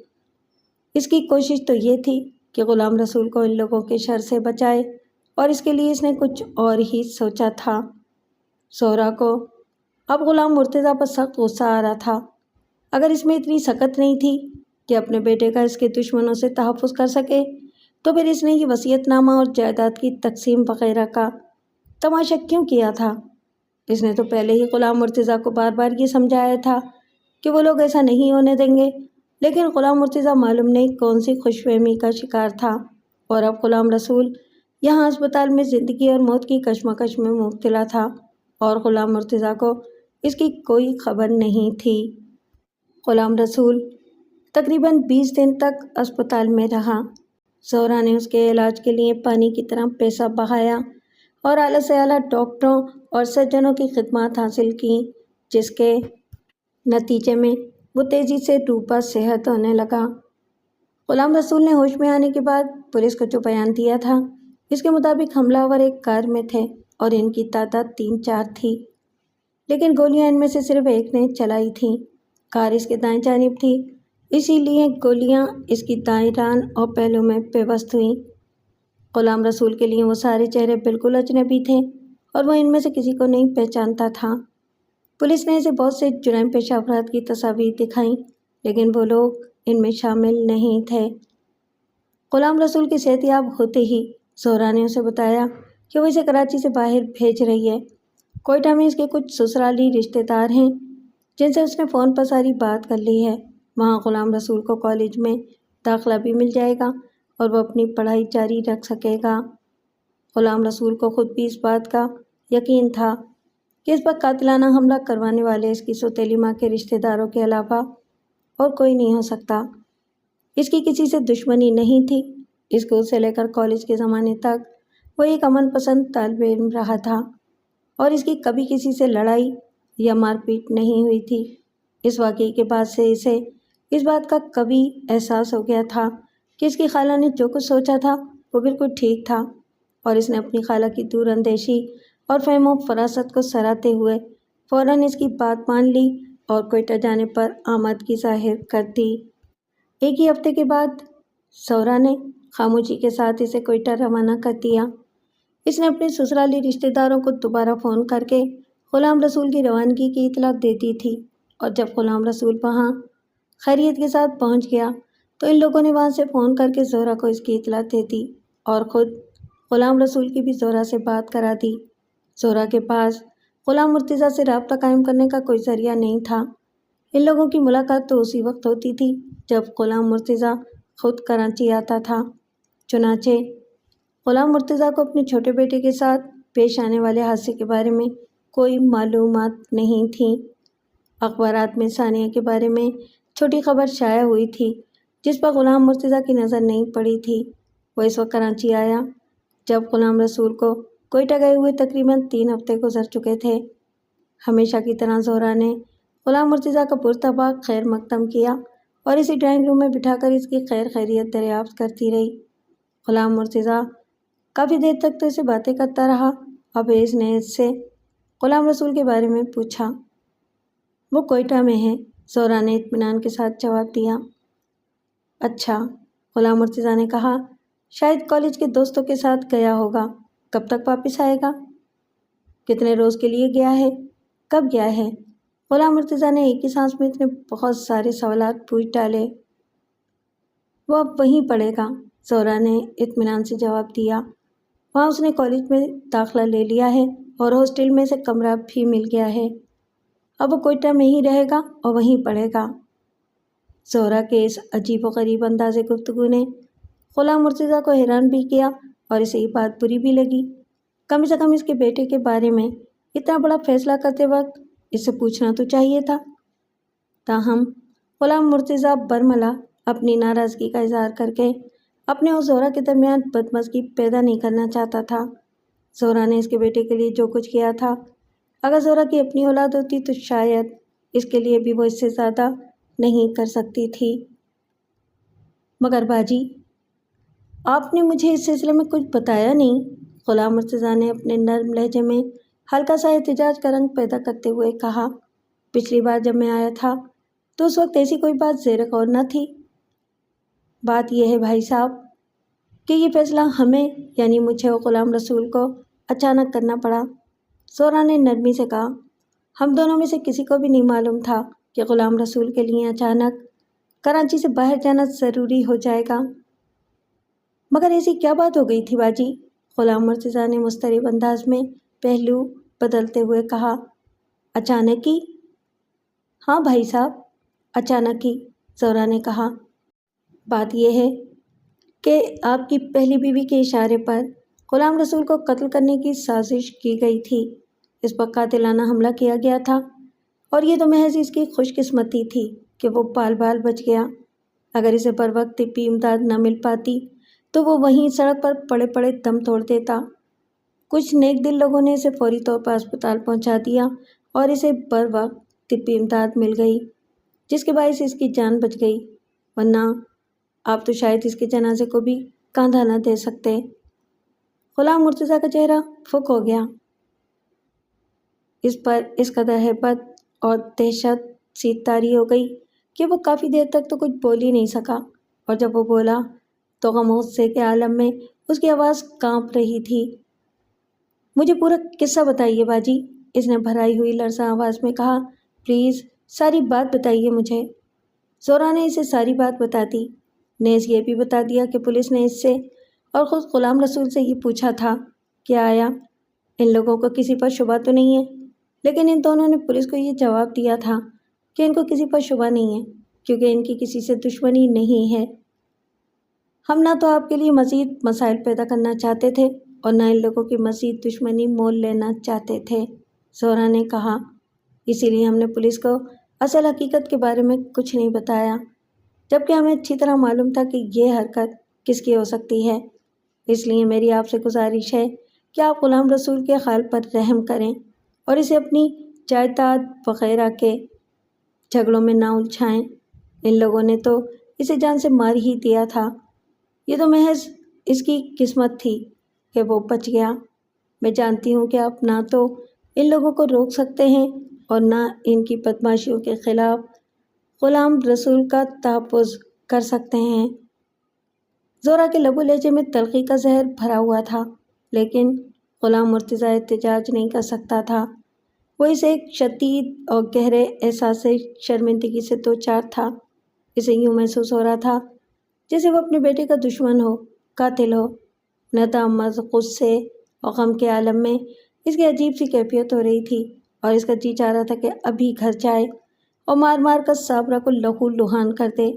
اس کی کوشش تو یہ تھی کہ غلام رسول کو ان لوگوں کے شر سے بچائے اور اس کے لیے اس نے کچھ اور ہی سوچا تھا۔ زہرا کو اب غلام مرتضیٰ پر سخت غصہ آ رہا تھا۔ اگر اس میں اتنی سخت نہیں تھی کہ اپنے بیٹے کا اس کے دشمنوں سے تحفظ کر سکے تو پھر اس نے یہ وصیت نامہ اور جائیداد کی تقسیم وغیرہ کا تماشا کیوں کیا تھا؟ اس نے تو پہلے ہی غلام مرتضیٰ کو بار بار یہ سمجھایا تھا کہ وہ لوگ ایسا نہیں ہونے دیں گے، لیکن غلام مرتضیٰ معلوم نہیں کون سی خوش فہمی کا شکار تھا اور اب غلام رسول یہاں اسپتال میں زندگی اور موت کی کشمکش میں مبتلا تھا اور غلام مرتضیٰ کو اس کی کوئی خبر نہیں تھی۔ غلام رسول تقریباً 20 دن تک اسپتال میں رہا۔ زہرا نے اس کے علاج کے لیے پانی کی طرح پیسہ بہایا اور اعلیٰ سے اعلیٰ ڈاکٹروں اور سرجنوں کی خدمات حاصل کیں، جس کے نتیجے میں وہ تیزی سے روبہ صحت ہونے لگا۔ غلام رسول نے ہوش میں آنے کے بعد پولیس کو جو بیان دیا تھا اس کے مطابق حملہ آور ایک کار میں تھے اور ان کی تعداد 3-4 تھی، لیکن گولیاں ان میں سے صرف ایک نے چلائی تھیں۔ کار اس کے دائیں جانب تھی، اسی لیے گولیاں اس کی دائیں ران اور پہلو میں پیوست ہوئیں۔ غلام رسول کے لیے وہ سارے چہرے بالکل اجنبی تھے اور وہ ان میں سے کسی کو نہیں پہچانتا تھا۔ پولیس نے اسے بہت سے جرائم پیشہ افراد کی تصاویر دکھائیں لیکن وہ لوگ ان میں شامل نہیں تھے۔ غلام رسول کے صحت یاب ہوتے ہی زہرا نے اسے بتایا کہ وہ اسے کراچی سے باہر بھیج رہی ہے۔ کوئٹہ میں اس کے کچھ سسرالی رشتہ دار ہیں جن سے اس نے فون پر ساری بات کر لی ہے۔ وہاں غلام رسول کو کالج میں داخلہ بھی مل جائے گا اور وہ اپنی پڑھائی جاری رکھ سکے گا۔ غلام رسول کو خود بھی اس بات کا یقین تھا کہ اس پر قاتلانہ حملہ کروانے والے اس کی سوتیلی ماں کے رشتہ داروں کے علاوہ اور کوئی نہیں ہو سکتا۔ اس کی کسی سے دشمنی نہیں تھی۔ اسکول سے لے کر کالج کے زمانے تک وہ ایک امن پسند طالب علم رہا تھا اور اس کی کبھی کسی سے لڑائی یا مار پیٹ نہیں ہوئی تھی۔ اس واقعے کے بعد سے اسے اس بات کا کبھی احساس ہو گیا تھا کہ اس کی خالہ نے جو کچھ سوچا تھا وہ بالکل ٹھیک تھا اور اس نے اپنی خالہ کی دور اندیشی اور فہم و فراست کو سراہتے ہوئے فوراً اس کی بات مان لی اور کوئٹہ جانے پر آمادگی ظاہر کر دی۔ ایک ہی ہفتے کے بعد زہرا نے خاموشی کے ساتھ اسے کوئٹہ روانہ کر دیا۔ اس نے اپنے سسرالی رشتہ داروں کو دوبارہ فون کر کے غلام رسول کی روانگی کی اطلاع دے دی تھی اور جب غلام رسول وہاں خیریت کے ساتھ پہنچ گیا تو ان لوگوں نے وہاں سے فون کر کے زہرا کو اس کی اطلاع دے دی اور خود غلام رسول کی بھی زہرا سے بات کرا دی۔ زہرا کے پاس غلام مرتضیٰ سے رابطہ قائم کرنے کا کوئی ذریعہ نہیں تھا۔ ان لوگوں کی ملاقات تو اسی وقت ہوتی تھی جب غلام مرتضیٰ خود کراچی آتا تھا۔ چنانچہ غلام مرتضیٰ کو اپنے چھوٹے بیٹے کے ساتھ پیش آنے والے حادثے کے بارے میں کوئی معلومات نہیں تھیں۔ اخبارات میں ثانیہ کے بارے میں چھوٹی خبر شائع ہوئی تھی جس پر غلام مرتضیٰ کی نظر نہیں پڑی تھی۔ وہ اس وقت کراچی آیا جب غلام رسول کو کوئٹہ گئے ہوئے تقریباً 3 ہفتے گزر چکے تھے۔ ہمیشہ کی طرح زہرا نے غلام مرتضیٰ کا پرتپاک خیر مقدم کیا اور اسی ڈرائنگ روم میں بٹھا کر اس کی خیر خیریت دریافت کرتی رہی۔ غلام مرتضیٰ کافی دیر تک تو اسے باتیں کرتا رہا اور پھر اس نے اس سے غلام رسول کے بارے میں پوچھا۔ وہ کوئٹہ میں ہے، زہرا نے اطمینان کے ساتھ جواب دیا۔ اچھا، غلام مرتضیٰ نے کہا، شاید کالج کے دوستوں کے ساتھ گیا ہوگا، کب تک واپس آئے گا؟ کتنے روز کے لیے گیا ہے؟ کب گیا ہے؟ غلام مرتضیٰ نے ایک ہی سانس میں اتنے بہت سارے سوالات پوچھ ڈالے۔ وہ اب وہیں پڑھے گا، زہرا نے اطمینان سے جواب دیا۔ وہاں اس نے کالج میں داخلہ لے لیا ہے اور ہاسٹل میں سے کمرہ بھی مل گیا ہے۔ اب وہ کوئٹہ میں ہی رہے گا اور وہیں پڑھے گا۔ زہرا کے اس عجیب و غریب انداز گفتگو نے غلام مرتضیٰ کو حیران بھی کیا اور اسے یہ بات بری بھی لگی۔ کم سے کم اس کے بیٹے کے بارے میں اتنا بڑا فیصلہ کرتے وقت اس سے پوچھنا تو چاہیے تھا۔ تاہم غلام مرتضیٰ برملا اپنی ناراضگی کا اظہار کر کے اپنے اور زہرا کے درمیان بدمزگی پیدا نہیں کرنا چاہتا تھا۔ زہرا نے اس کے بیٹے کے لیے جو کچھ کیا تھا، اگر زہرا کی اپنی اولاد ہوتی تو شاید اس کے لیے بھی وہ اس سے زیادہ نہیں کر سکتی تھی۔ مگر باجی، آپ نے مجھے اس سلسلے میں کچھ بتایا نہیں، غلام مرتضیٰ نے اپنے نرم لہجے میں ہلکا سا احتجاج کا رنگ پیدا کرتے ہوئے کہا۔ پچھلی بار جب میں آیا تھا تو اس وقت ایسی کوئی بات زیر غور نہ تھی۔ بات یہ ہے بھائی صاحب کہ یہ فیصلہ ہمیں یعنی مجھے اور غلام رسول کو اچانک کرنا پڑا، زہرا نے نرمی سے کہا۔ ہم دونوں میں سے کسی کو بھی نہیں معلوم تھا کہ غلام رسول کے لیے اچانک کراچی سے باہر جانا ضروری ہو جائے گا۔ مگر ایسی کیا بات ہو گئی تھی باجی؟ غلام مرتضیٰ نے مضطرب انداز میں پہلو بدلتے ہوئے کہا۔ اچانک ہی؟ ہاں بھائی صاحب، اچانک ہی، زہرا نے کہا۔ بات یہ ہے کہ آپ کی پہلی بیوی کے اشارے پر غلام رسول کو قتل کرنے کی سازش کی گئی تھی۔ اس پر قاتلانہ حملہ کیا گیا تھا اور یہ تو محض اس کی خوش قسمتی تھی کہ وہ بال بال بچ گیا۔ اگر اسے پر وقت طبی امداد نہ مل پاتی تو وہ وہیں سڑک پر پڑے پڑے دم توڑ دیتا۔ کچھ نیک دل لوگوں نے اسے فوری طور پر اسپتال پہنچا دیا اور اسے بر وقت طبی امداد مل گئی، جس کے باعث اس کی جان بچ گئی، ورنہ آپ تو شاید اس کے جنازے کو بھی کاندھا نہ دے سکتے۔ غلام مرتضیٰ کا چہرہ پھک ہو گیا۔ اس پر اس قدر ہیبت اور دہشت سی طاری ہو گئی کہ وہ کافی دیر تک تو کچھ بول ہی نہیں سکا، اور جب وہ بولا تو غم و غصے کے عالم میں اس کی آواز کانپ رہی تھی۔ مجھے پورا قصہ بتائیے باجی، اس نے بھرائی ہوئی لرزاں آواز میں کہا۔ پلیز ساری بات بتائیے مجھے۔ زہرا نے اسے ساری بات بتا دی، نیز یہ بھی بتا دیا کہ پولیس نے اس سے اور خود غلام رسول سے یہ پوچھا تھا کہ آیا ان لوگوں کو کسی پر شبہ تو نہیں ہے، لیکن ان دونوں نے پولیس کو یہ جواب دیا تھا کہ ان کو کسی پر شبہ نہیں ہے کیونکہ ان کی کسی سے دشمنی نہیں ہے۔ ہم نہ تو آپ کے لیے مزید مسائل پیدا کرنا چاہتے تھے اور نہ ان لوگوں کی مزید دشمنی مول لینا چاہتے تھے، زہرا نے کہا۔ اسی لیے ہم نے پولیس کو اصل حقیقت کے بارے میں کچھ نہیں بتایا، جبکہ ہمیں اچھی طرح معلوم تھا کہ یہ حرکت کس کی ہو سکتی ہے۔ اس لیے میری آپ سے گزارش ہے کہ آپ غلام رسول کے خیال پر رحم کریں اور اسے اپنی جائیداد وغیرہ کے جھگڑوں میں نہ الجھائیں۔ ان لوگوں نے تو اسے جان سے مار ہی دیا تھا، یہ تو محض اس کی قسمت تھی کہ وہ بچ گیا۔ میں جانتی ہوں کہ آپ نہ تو ان لوگوں کو روک سکتے ہیں اور نہ ان کی بدماشیوں کے خلاف غلام رسول کا تحفظ کر سکتے ہیں۔ زہرا کے لب و لہجے میں تلخی کا زہر بھرا ہوا تھا، لیکن غلام مرتضیٰ احتجاج نہیں کر سکتا تھا۔ وہ اسے ایک شدید اور گہرے احساس شرمندگی سے دوچار تھا۔ اسے یوں محسوس ہو رہا تھا جیسے وہ اپنے بیٹے کا دشمن ہو، قاتل ہو۔ ندامت، غصے اور غم کے عالم میں اس کی عجیب سی کیفیت ہو رہی تھی اور اس کا جی چاہ رہا تھا کہ ابھی گھر جائے اور مار مار کر صابرہ کو لہو لہان کر دے۔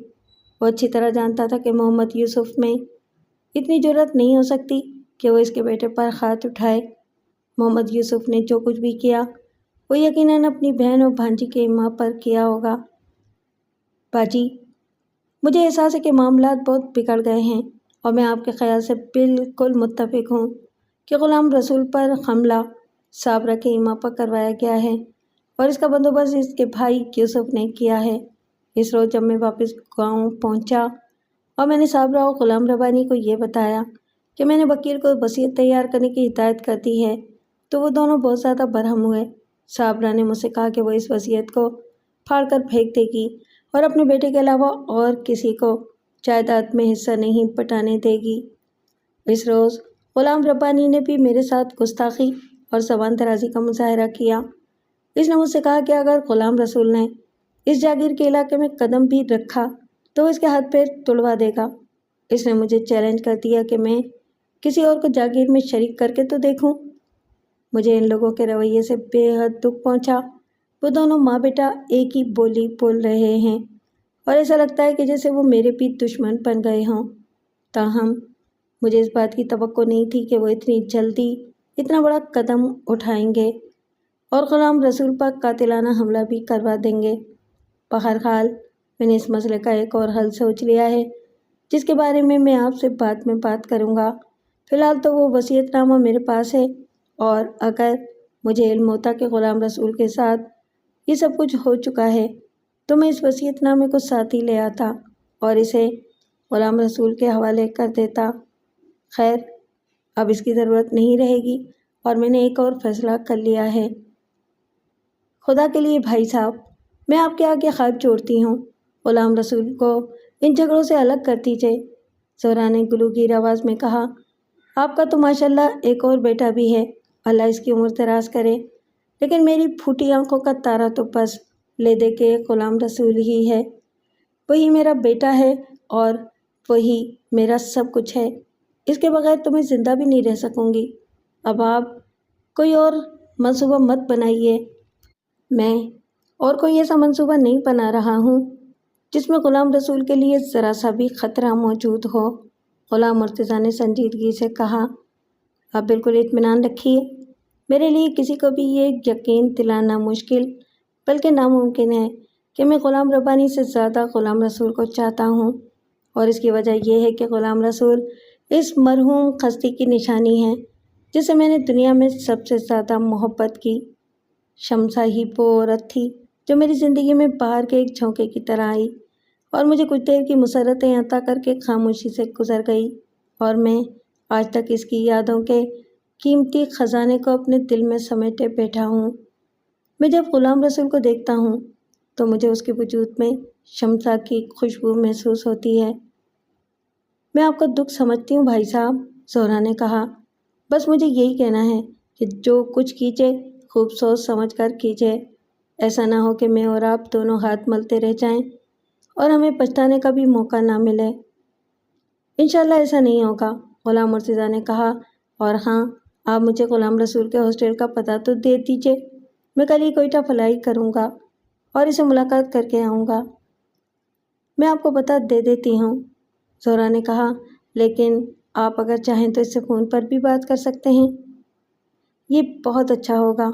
وہ اچھی طرح جانتا تھا کہ محمد یوسف میں اتنی جرأت نہیں ہو سکتی کہ وہ اس کے بیٹے پر ہاتھ اٹھائے۔ محمد یوسف نے جو کچھ بھی کیا وہ یقیناً اپنی بہن اور بھانجی کے ماں پر کیا ہوگا۔ باجی، مجھے احساس ہے کہ معاملات بہت بگڑ گئے ہیں اور میں آپ کے خیال سے بالکل متفق ہوں کہ غلام رسول پر حملہ صابرہ کے ایما پر کروایا گیا ہے اور اس کا بندوبست اس کے بھائی یوسف نے کیا ہے۔ اس روز جب میں واپس گاؤں پہنچا اور میں نے صابرہ اور غلام ربانی کو یہ بتایا کہ میں نے وکیل کو وصیت تیار کرنے کی ہدایت کر دی ہے تو وہ دونوں بہت زیادہ برہم ہوئے۔ صابرہ نے مجھ سے کہا کہ وہ اس وصیت کو پھاڑ کر پھینک دے گی اور اپنے بیٹے کے علاوہ اور کسی کو جائیداد میں حصہ نہیں بٹانے دے گی۔ اس روز غلام ربانی نے بھی میرے ساتھ گستاخی اور زبان درازی کا مظاہرہ کیا۔ اس نے مجھ سے کہا کہ اگر غلام رسول نے اس جاگیر کے علاقے میں قدم بھی رکھا تو وہ اس کے ہاتھ پیر توڑوا دے گا۔ اس نے مجھے چیلنج کر دیا کہ میں کسی اور کو جاگیر میں شریک کر کے تو دیکھوں۔ مجھے ان لوگوں کے رویے سے بے حد دکھ پہنچا۔ وہ دونوں ماں بیٹا ایک ہی بولی بول رہے ہیں اور ایسا لگتا ہے کہ جیسے وہ میرے بھی دشمن بن گئے ہوں۔ تاہم مجھے اس بات کی توقع نہیں تھی کہ وہ اتنی جلدی اتنا بڑا قدم اٹھائیں گے اور غلام رسول پر قاتلانہ حملہ بھی کروا دیں گے۔ بہرحال میں نے اس مسئلے کا ایک اور حل سوچ لیا ہے جس کے بارے میں آپ سے بعد میں بات کروں گا۔ فی الحال تو وہ وصیت نامہ میرے پاس ہے اور اگر مجھے علم ہوتا کہ غلام رسول کے ساتھ یہ سب کچھ ہو چکا ہے تو میں اس وصیت نامے کو ساتھ ہی لے آتا اور اسے غلام رسول کے حوالے کر دیتا۔ خیر، اب اس کی ضرورت نہیں رہے گی اور میں نے ایک اور فیصلہ کر لیا ہے۔ خدا کے لیے بھائی صاحب، میں آپ کے آگے ہاتھ جوڑتی ہوں، غلام رسول کو ان جھگڑوں سے الگ کر دیجیے۔ زہرا نے گلوگیر آواز میں کہا، آپ کا تو ماشاءاللہ ایک اور بیٹا بھی ہے، اللہ اس کی عمر دراز کرے، لیکن میری پھوٹی آنکھوں کا تارا تو بس لے دے کے غلام رسول ہی ہے۔ وہی میرا بیٹا ہے اور وہی میرا سب کچھ ہے۔ اس کے بغیر تو میں زندہ بھی نہیں رہ سکوں گی۔ اب آپ کوئی اور منصوبہ مت بنائیے۔ میں اور کوئی ایسا منصوبہ نہیں بنا رہا ہوں جس میں غلام رسول کے لیے ذرا سا بھی خطرہ موجود ہو، غلام مرتضیٰ نے سنجیدگی سے کہا۔ آپ بالکل اطمینان رکھیے، میرے لیے کسی کو بھی یہ یقین دلانا مشکل بلکہ ناممکن ہے کہ میں غلام ربانی سے زیادہ غلام رسول کو چاہتا ہوں، اور اس کی وجہ یہ ہے کہ غلام رسول اس مرحوم ہستی کی نشانی ہے جسے میں نے دنیا میں سب سے زیادہ محبت کی۔ شمسا ہی وہ عورت تھی جو میری زندگی میں باہر کے ایک جھونکے کی طرح آئی اور مجھے کچھ دیر کی مسرتیں عطا کر کے خاموشی سے گزر گئی، اور میں آج تک اس کی یادوں کے قیمتی خزانے کو اپنے دل میں سمیٹے بیٹھا ہوں۔ میں جب غلام رسول کو دیکھتا ہوں تو مجھے اس کے وجود میں شمسا کی خوشبو محسوس ہوتی ہے۔ میں آپ کا دکھ سمجھتی ہوں بھائی صاحب، زہرا نے کہا، بس مجھے یہی کہنا ہے کہ جو کچھ کیجیے خوب سوچ سمجھ کر کیجیے، ایسا نہ ہو کہ میں اور آپ دونوں ہاتھ ملتے رہ جائیں اور ہمیں پچھتانے کا بھی موقع نہ ملے۔ انشاءاللہ ایسا نہیں ہوگا، غلام مرتضیٰ نے کہا، اور ہاں، آپ مجھے غلام رسول کے ہاسٹل کا پتہ تو دے دیجیے، میں کل ہی کوئٹہ فلائی کروں گا اور اسے ملاقات کر کے آؤں گا۔ میں آپ کو پتہ دے دیتی ہوں، زہرا نے کہا، لیکن آپ اگر چاہیں تو اس سے فون پر بھی بات کر سکتے ہیں۔ یہ بہت اچھا ہوگا،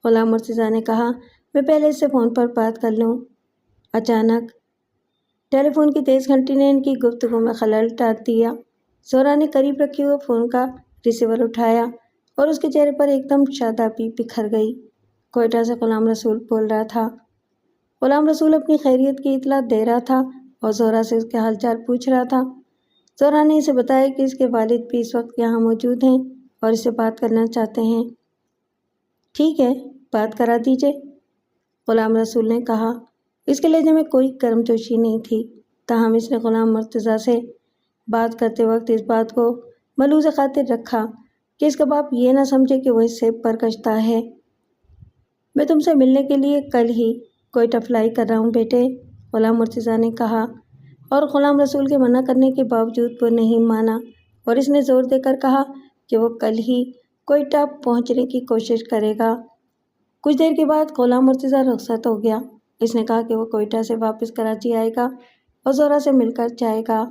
غلام مرتضیٰ نے کہا، میں پہلے اس سے فون پر بات کر لوں۔ اچانک ٹیلی فون کی تیز گھنٹی نے ان کی گفتگو میں خلل ڈال دیا۔ زہرا نے قریب رکھے ہوئے فون کا ریسیور اٹھایا اور اس کے چہرے پر ایک دم شادابی بکھر گئی۔ کوئٹہ سے غلام رسول بول رہا تھا۔ غلام رسول اپنی خیریت کی اطلاع دے رہا تھا اور زہرا سے اس کے حال چال پوچھ رہا تھا۔ زہرا نے اسے بتایا کہ اس کے والد بھی اس وقت یہاں موجود ہیں اور اس سے بات کرنا چاہتے ہیں۔ ٹھیک ہے، بات کرا دیجیے، غلام رسول نے کہا۔ اس کے لہجے میں کوئی گرم جوشی نہیں تھی، تاہم اس نے غلام مرتضیٰ سے بات کرتے وقت اس بات کو ملحوظ خاطر رکھا کہ اس کا باپ یہ نہ سمجھے کہ وہ اس سے برگشتہ ہے۔ میں تم سے ملنے کے لیے کل ہی کوئٹہ فلائی کر رہا ہوں بیٹے، غلام مرتضیٰ نے کہا، اور غلام رسول کے منع کرنے کے باوجود وہ نہیں مانا اور اس نے زور دے کر کہا کہ وہ کل ہی کوئٹہ پہنچنے کی کوشش کرے گا۔ کچھ دیر کے بعد غلام مرتضیٰ رخصت ہو گیا۔ اس نے کہا کہ وہ کوئٹہ سے واپس کراچی آئے گا اور زہرا سے مل کر جائے گا۔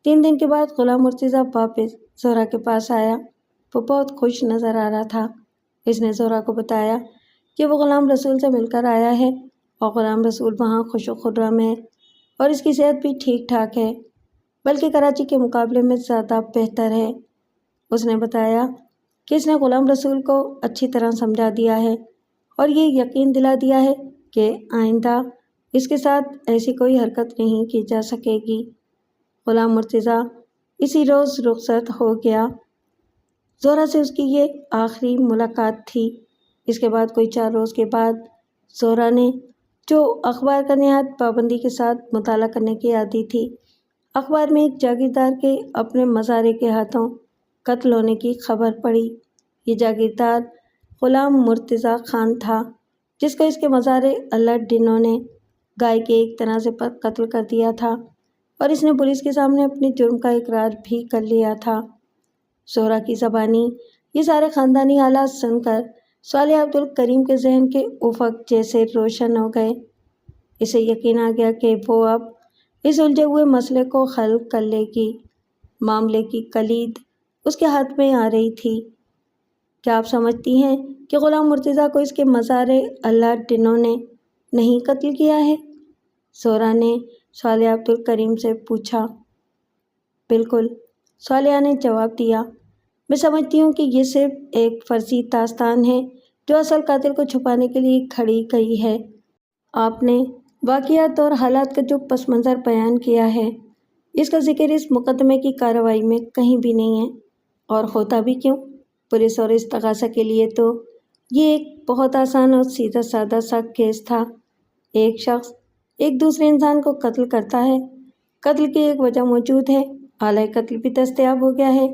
3 دن کے بعد غلام مرتضیٰ واپس زہرا کے پاس آیا۔ وہ بہت خوش نظر آ رہا تھا۔ اس نے زہرا کو بتایا کہ وہ غلام رسول سے مل کر آیا ہے اور غلام رسول وہاں خوش و خرم ہے اور اس کی صحت بھی ٹھیک ٹھاک ہے، بلکہ کراچی کے مقابلے میں زیادہ بہتر ہے۔ اس نے بتایا کہ اس نے غلام رسول کو اچھی طرح سمجھا دیا ہے اور یہ یقین دلا دیا ہے کہ آئندہ اس کے ساتھ ایسی کوئی حرکت نہیں کی جا سکے گی۔ غلام مرتضیٰ اسی روز رخصت ہو گیا۔ زہرا سے اس کی یہ آخری ملاقات تھی۔ اس کے بعد کوئی 4 روز کے بعد زہرا نے، جو اخبار کا نہایت پابندی کے ساتھ مطالعہ کرنے کی عادی تھی، اخبار میں ایک جاگیردار کے اپنے مزارے کے ہاتھوں قتل ہونے کی خبر پڑھی۔ یہ جاگیردار غلام مرتضیٰ خان تھا، جس کو اس کے مزارے اللہ ڈنوں نے گائے کے ایک تنازع پر قتل کر دیا تھا اور اس نے پولیس کے سامنے اپنے جرم کا اقرار بھی کر لیا تھا۔ زہرا کی زبانی یہ سارے خاندانی حالات سن کر صالح عبد الکریم کے ذہن کے افق جیسے روشن ہو گئے۔ اسے یقین آ گیا کہ وہ اب اس الجھے ہوئے مسئلے کو حل کر لے گی۔ معاملے کی کلید اس کے ہاتھ میں آ رہی تھی۔ کیا آپ سمجھتی ہیں کہ غلام مرتضیٰ کو اس کے مزارے اللہ ڈنوں نے نہیں قتل کیا ہے؟ زہرا نے صالح عبد الکریم سے پوچھا۔ بالکل، صالحہ نے جواب دیا۔ میں سمجھتی ہوں کہ یہ صرف ایک فرضی داستان ہے جو اصل قاتل کو چھپانے کے لیے کھڑی گئی ہے۔ آپ نے واقعات اور حالات کا جو پس منظر بیان کیا ہے، اس کا ذکر اس مقدمے کی کارروائی میں کہیں بھی نہیں ہے، اور ہوتا بھی کیوں؟ پولیس اور استغاثہ کے لیے تو یہ ایک بہت آسان اور سیدھا سادہ سا کیس تھا۔ ایک شخص ایک دوسرے انسان کو قتل کرتا ہے، قتل کی ایک وجہ موجود ہے، آلۂ قتل بھی دستیاب ہو گیا ہے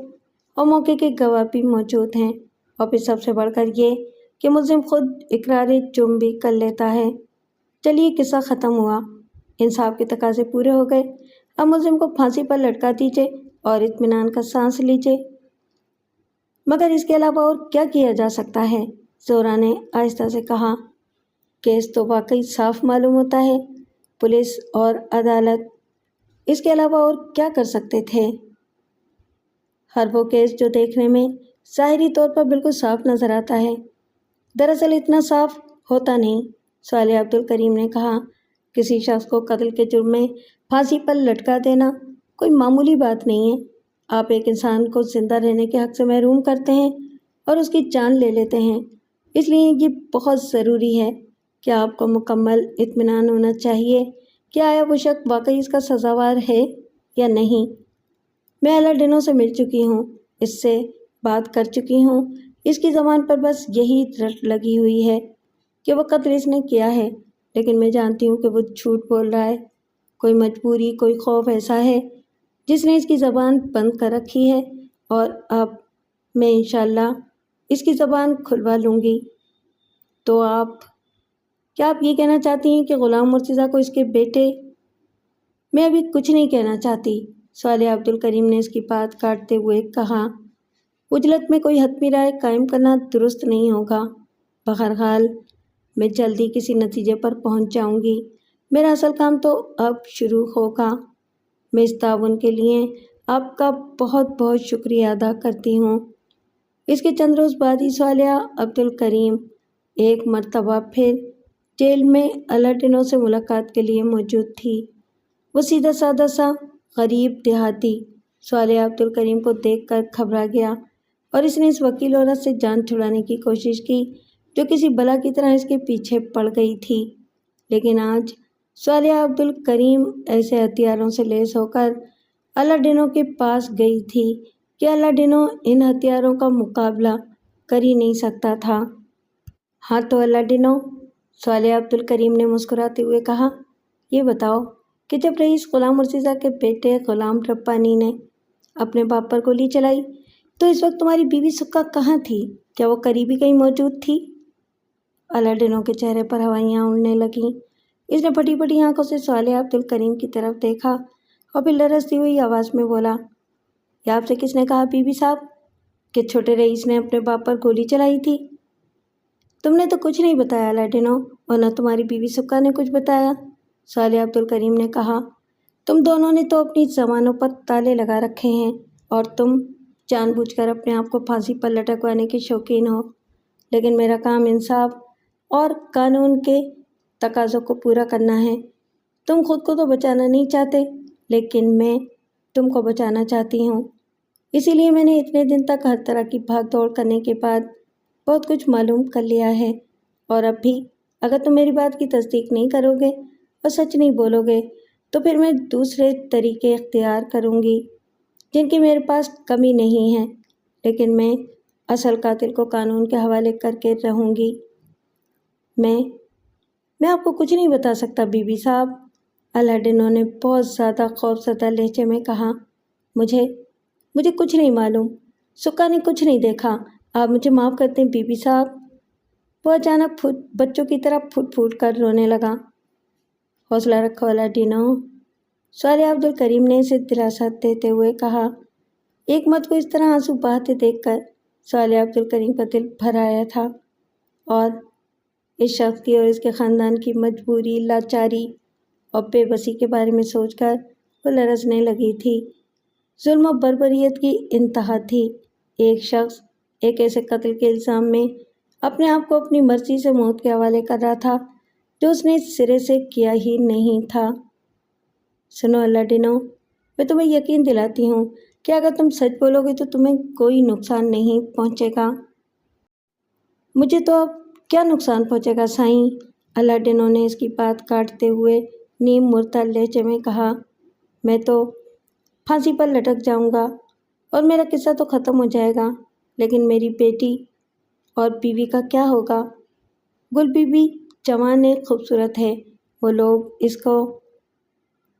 اور موقع کے گواہ بھی موجود ہیں، اور پھر سب سے بڑھ کر یہ کہ ملزم خود اقرار جرم بھی کر لیتا ہے۔ چلیے قصہ ختم ہوا، انصاف کے تقاضے پورے ہو گئے، اب ملزم کو پھانسی پر لٹکا دیجیے اور اطمینان کا سانس لیجیے۔ مگر اس کے علاوہ اور کیا کیا جا سکتا ہے؟ زہرا نے آہستہ سے کہا۔ کیس تو واقعی صاف معلوم ہوتا ہے، پولیس اور عدالت اس کے علاوہ اور کیا کر سکتے تھے؟ ہر وہ کیس جو دیکھنے میں ظاہری طور پر بالکل صاف نظر آتا ہے، دراصل اتنا صاف ہوتا نہیں۔ صالح عبد الکریم نے کہا، کسی شخص کو قتل کے جرم میں پھانسی پر لٹکا دینا کوئی معمولی بات نہیں ہے۔ آپ ایک انسان کو زندہ رہنے کے حق سے محروم کرتے ہیں اور اس کی جان لے لیتے ہیں، اس لیے یہ بہت ضروری ہے کہ آپ کو مکمل اطمینان ہونا چاہیے کہ آیا وہ شخص واقعی اس کا سزاوار ہے یا نہیں۔ میں اللہ ڈنوں سے مل چکی ہوں، اس سے بات کر چکی ہوں، اس کی زبان پر بس یہی رٹ لگی ہوئی ہے کہ وہ قتل اس نے کیا ہے، لیکن میں جانتی ہوں کہ وہ جھوٹ بول رہا ہے۔ کوئی مجبوری، کوئی خوف ایسا ہے جس نے اس کی زبان بند کر رکھی ہے، اور اب میں انشاءاللہ اس کی زبان کھلوا لوں گی۔ تو کیا آپ یہ کہنا چاہتی ہیں کہ غلام مرتضیٰ کو اس کے بیٹے؟ میں ابھی کچھ نہیں کہنا چاہتی، صالح عبد الکریم نے اس کی بات کاٹتے ہوئے کہا۔ اجلت میں کوئی حتمی رائے قائم کرنا درست نہیں ہوگا۔ بہرحال میں جلدی کسی نتیجے پر پہنچ جاؤں گی۔ میرا اصل کام تو اب شروع ہوگا۔ میں اس تعاون کے لیے آپ کا بہت بہت شکریہ ادا کرتی ہوں۔ اس کے چند روز بعد ہی صالحہ عبد الکریم ایک مرتبہ پھر جیل میں اللہ ڈنوں سے ملاقات کے لیے موجود تھی۔ وہ سیدھا سادہ سا غریب دیہاتی صالح عبد الکریم کو دیکھ کر گھبرا گیا اور اس نے اس وکیل عورت سے جان چھڑانے کی کوشش کی جو کسی بلا کی طرح اس کے پیچھے پڑ گئی تھی۔ لیکن آج صالح عبد الکریم ایسے ہتھیاروں سے لیس ہو کر اللہ ڈنوں کے پاس گئی تھی کہ اللہ ڈنوں ان ہتھیاروں کا مقابلہ کر ہی نہیں سکتا تھا۔ ہاں تو اللہ ڈنوں، صالح عبد الکریم نے مسکراتے ہوئے کہا، یہ بتاؤ کہ جب رئیس غلام مرتضیٰ کے بیٹے غلام ربانی نے اپنے باپ پر گولی چلائی تو اس وقت تمہاری بیوی سکھا کہاں تھی؟ کیا وہ قریبی کہیں موجود تھی؟ اللہ ڈنوں کے چہرے پر ہوائیاں اڑنے لگیں۔ اس نے پھٹی پھٹی آنکھوں سے صالح عبد الکریم کی طرف دیکھا اور پھر لرزتی ہوئی آواز میں بولا، یہ آپ سے کس نے کہا بی بی صاحب کہ چھوٹے رئیس نے اپنے باپ پر گولی چلائی تھی؟ تم نے تو کچھ نہیں بتایا لاڈینو، اور نہ تمہاری بیوی سکا نے کچھ بتایا، صالح عبدالکریم نے کہا۔ تم دونوں نے تو اپنی زبانوں پر تالے لگا رکھے ہیں اور تم جان بوجھ کر اپنے آپ کو پھانسی پر لٹکوانے کے شوقین ہو، لیکن میرا کام انصاف اور قانون کے تقاضوں کو پورا کرنا ہے۔ تم خود کو تو بچانا نہیں چاہتے، لیکن میں تم کو بچانا چاہتی ہوں۔ اسی لیے میں نے اتنے دن تک ہر طرح کی بھاگ دوڑ کرنے کے بعد بہت کچھ معلوم کر لیا ہے، اور اب بھی اگر تم میری بات کی تصدیق نہیں کرو گے اور سچ نہیں بولو گے تو پھر میں دوسرے طریقے اختیار کروں گی جن کی میرے پاس کمی نہیں ہے، لیکن میں اصل قاتل کو قانون کے حوالے کر کے رہوں گی۔ میں آپ کو کچھ نہیں بتا سکتا بی بی صاحب، الاڈینو نے بہت زیادہ خوفزدہ لہجے میں کہا۔ مجھے کچھ نہیں معلوم، سکا نے کچھ نہیں دیکھا، آپ مجھے معاف کرتے ہیں بی بی صاحب۔ وہ اچانک بچوں کی طرح پھوٹ پھوٹ کر رونے لگا۔ حوصلہ رکھو الاڈینو، صالح عبدالکریم نے اسے دلاسا دیتے ہوئے کہا۔ ایک مرد کو اس طرح آنسو بہاتے دیکھ کر صالح عبدالکریم کا دل بھر آیا تھا، اور اس شخص کی اور اس کے خاندان کی مجبوری، لاچاری اور بے بسی کے بارے میں سوچ کر وہ لرزنے لگی تھی۔ ظلم و بربریت کی انتہا تھی۔ ایک شخص ایک ایسے قتل کے الزام میں اپنے آپ کو اپنی مرضی سے موت کے حوالے کر رہا تھا جو اس نے سرے سے کیا ہی نہیں تھا۔ سنو الاڈینو، میں تمہیں یقین دلاتی ہوں کہ اگر تم سچ بولو گے تو تمہیں کوئی نقصان نہیں پہنچے گا۔ مجھے تو اب کیا نقصان پہنچے گا سائیں، الاڈینو نے اس کی بات کاٹتے ہوئے نیم مردہ لہجے میں کہا۔ میں تو پھانسی پر لٹک جاؤں گا اور میرا قصہ تو ختم ہو جائے گا، لیکن میری بیٹی اور بیوی کا کیا ہوگا؟ گل بی بی جوان ایک خوبصورت ہے، وہ لوگ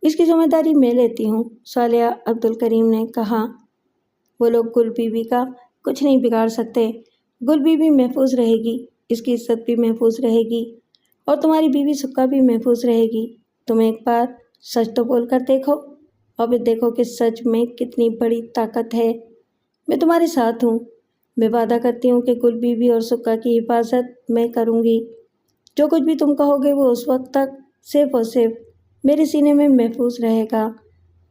اس کی ذمہ داری میں لیتی ہوں، صالح عبدالکریم نے کہا۔ وہ لوگ گل بی بی کا کچھ نہیں بگاڑ سکتے، گل بی بی محفوظ رہے گی، اس کی عزت بھی محفوظ رہے گی، اور تمہاری بیوی سکا بھی محفوظ رہے گی۔ تم ایک بار سچ تو بول کر دیکھو، اور پھر دیکھو کہ سچ میں کتنی بڑی طاقت ہے۔ میں تمہارے ساتھ ہوں، میں وعدہ کرتی ہوں کہ گل بی بی اور سکا کی حفاظت میں کروں گی۔ جو کچھ بھی تم کہو گے وہ اس وقت تک صرف اور صرف میرے سینے میں محفوظ رہے گا،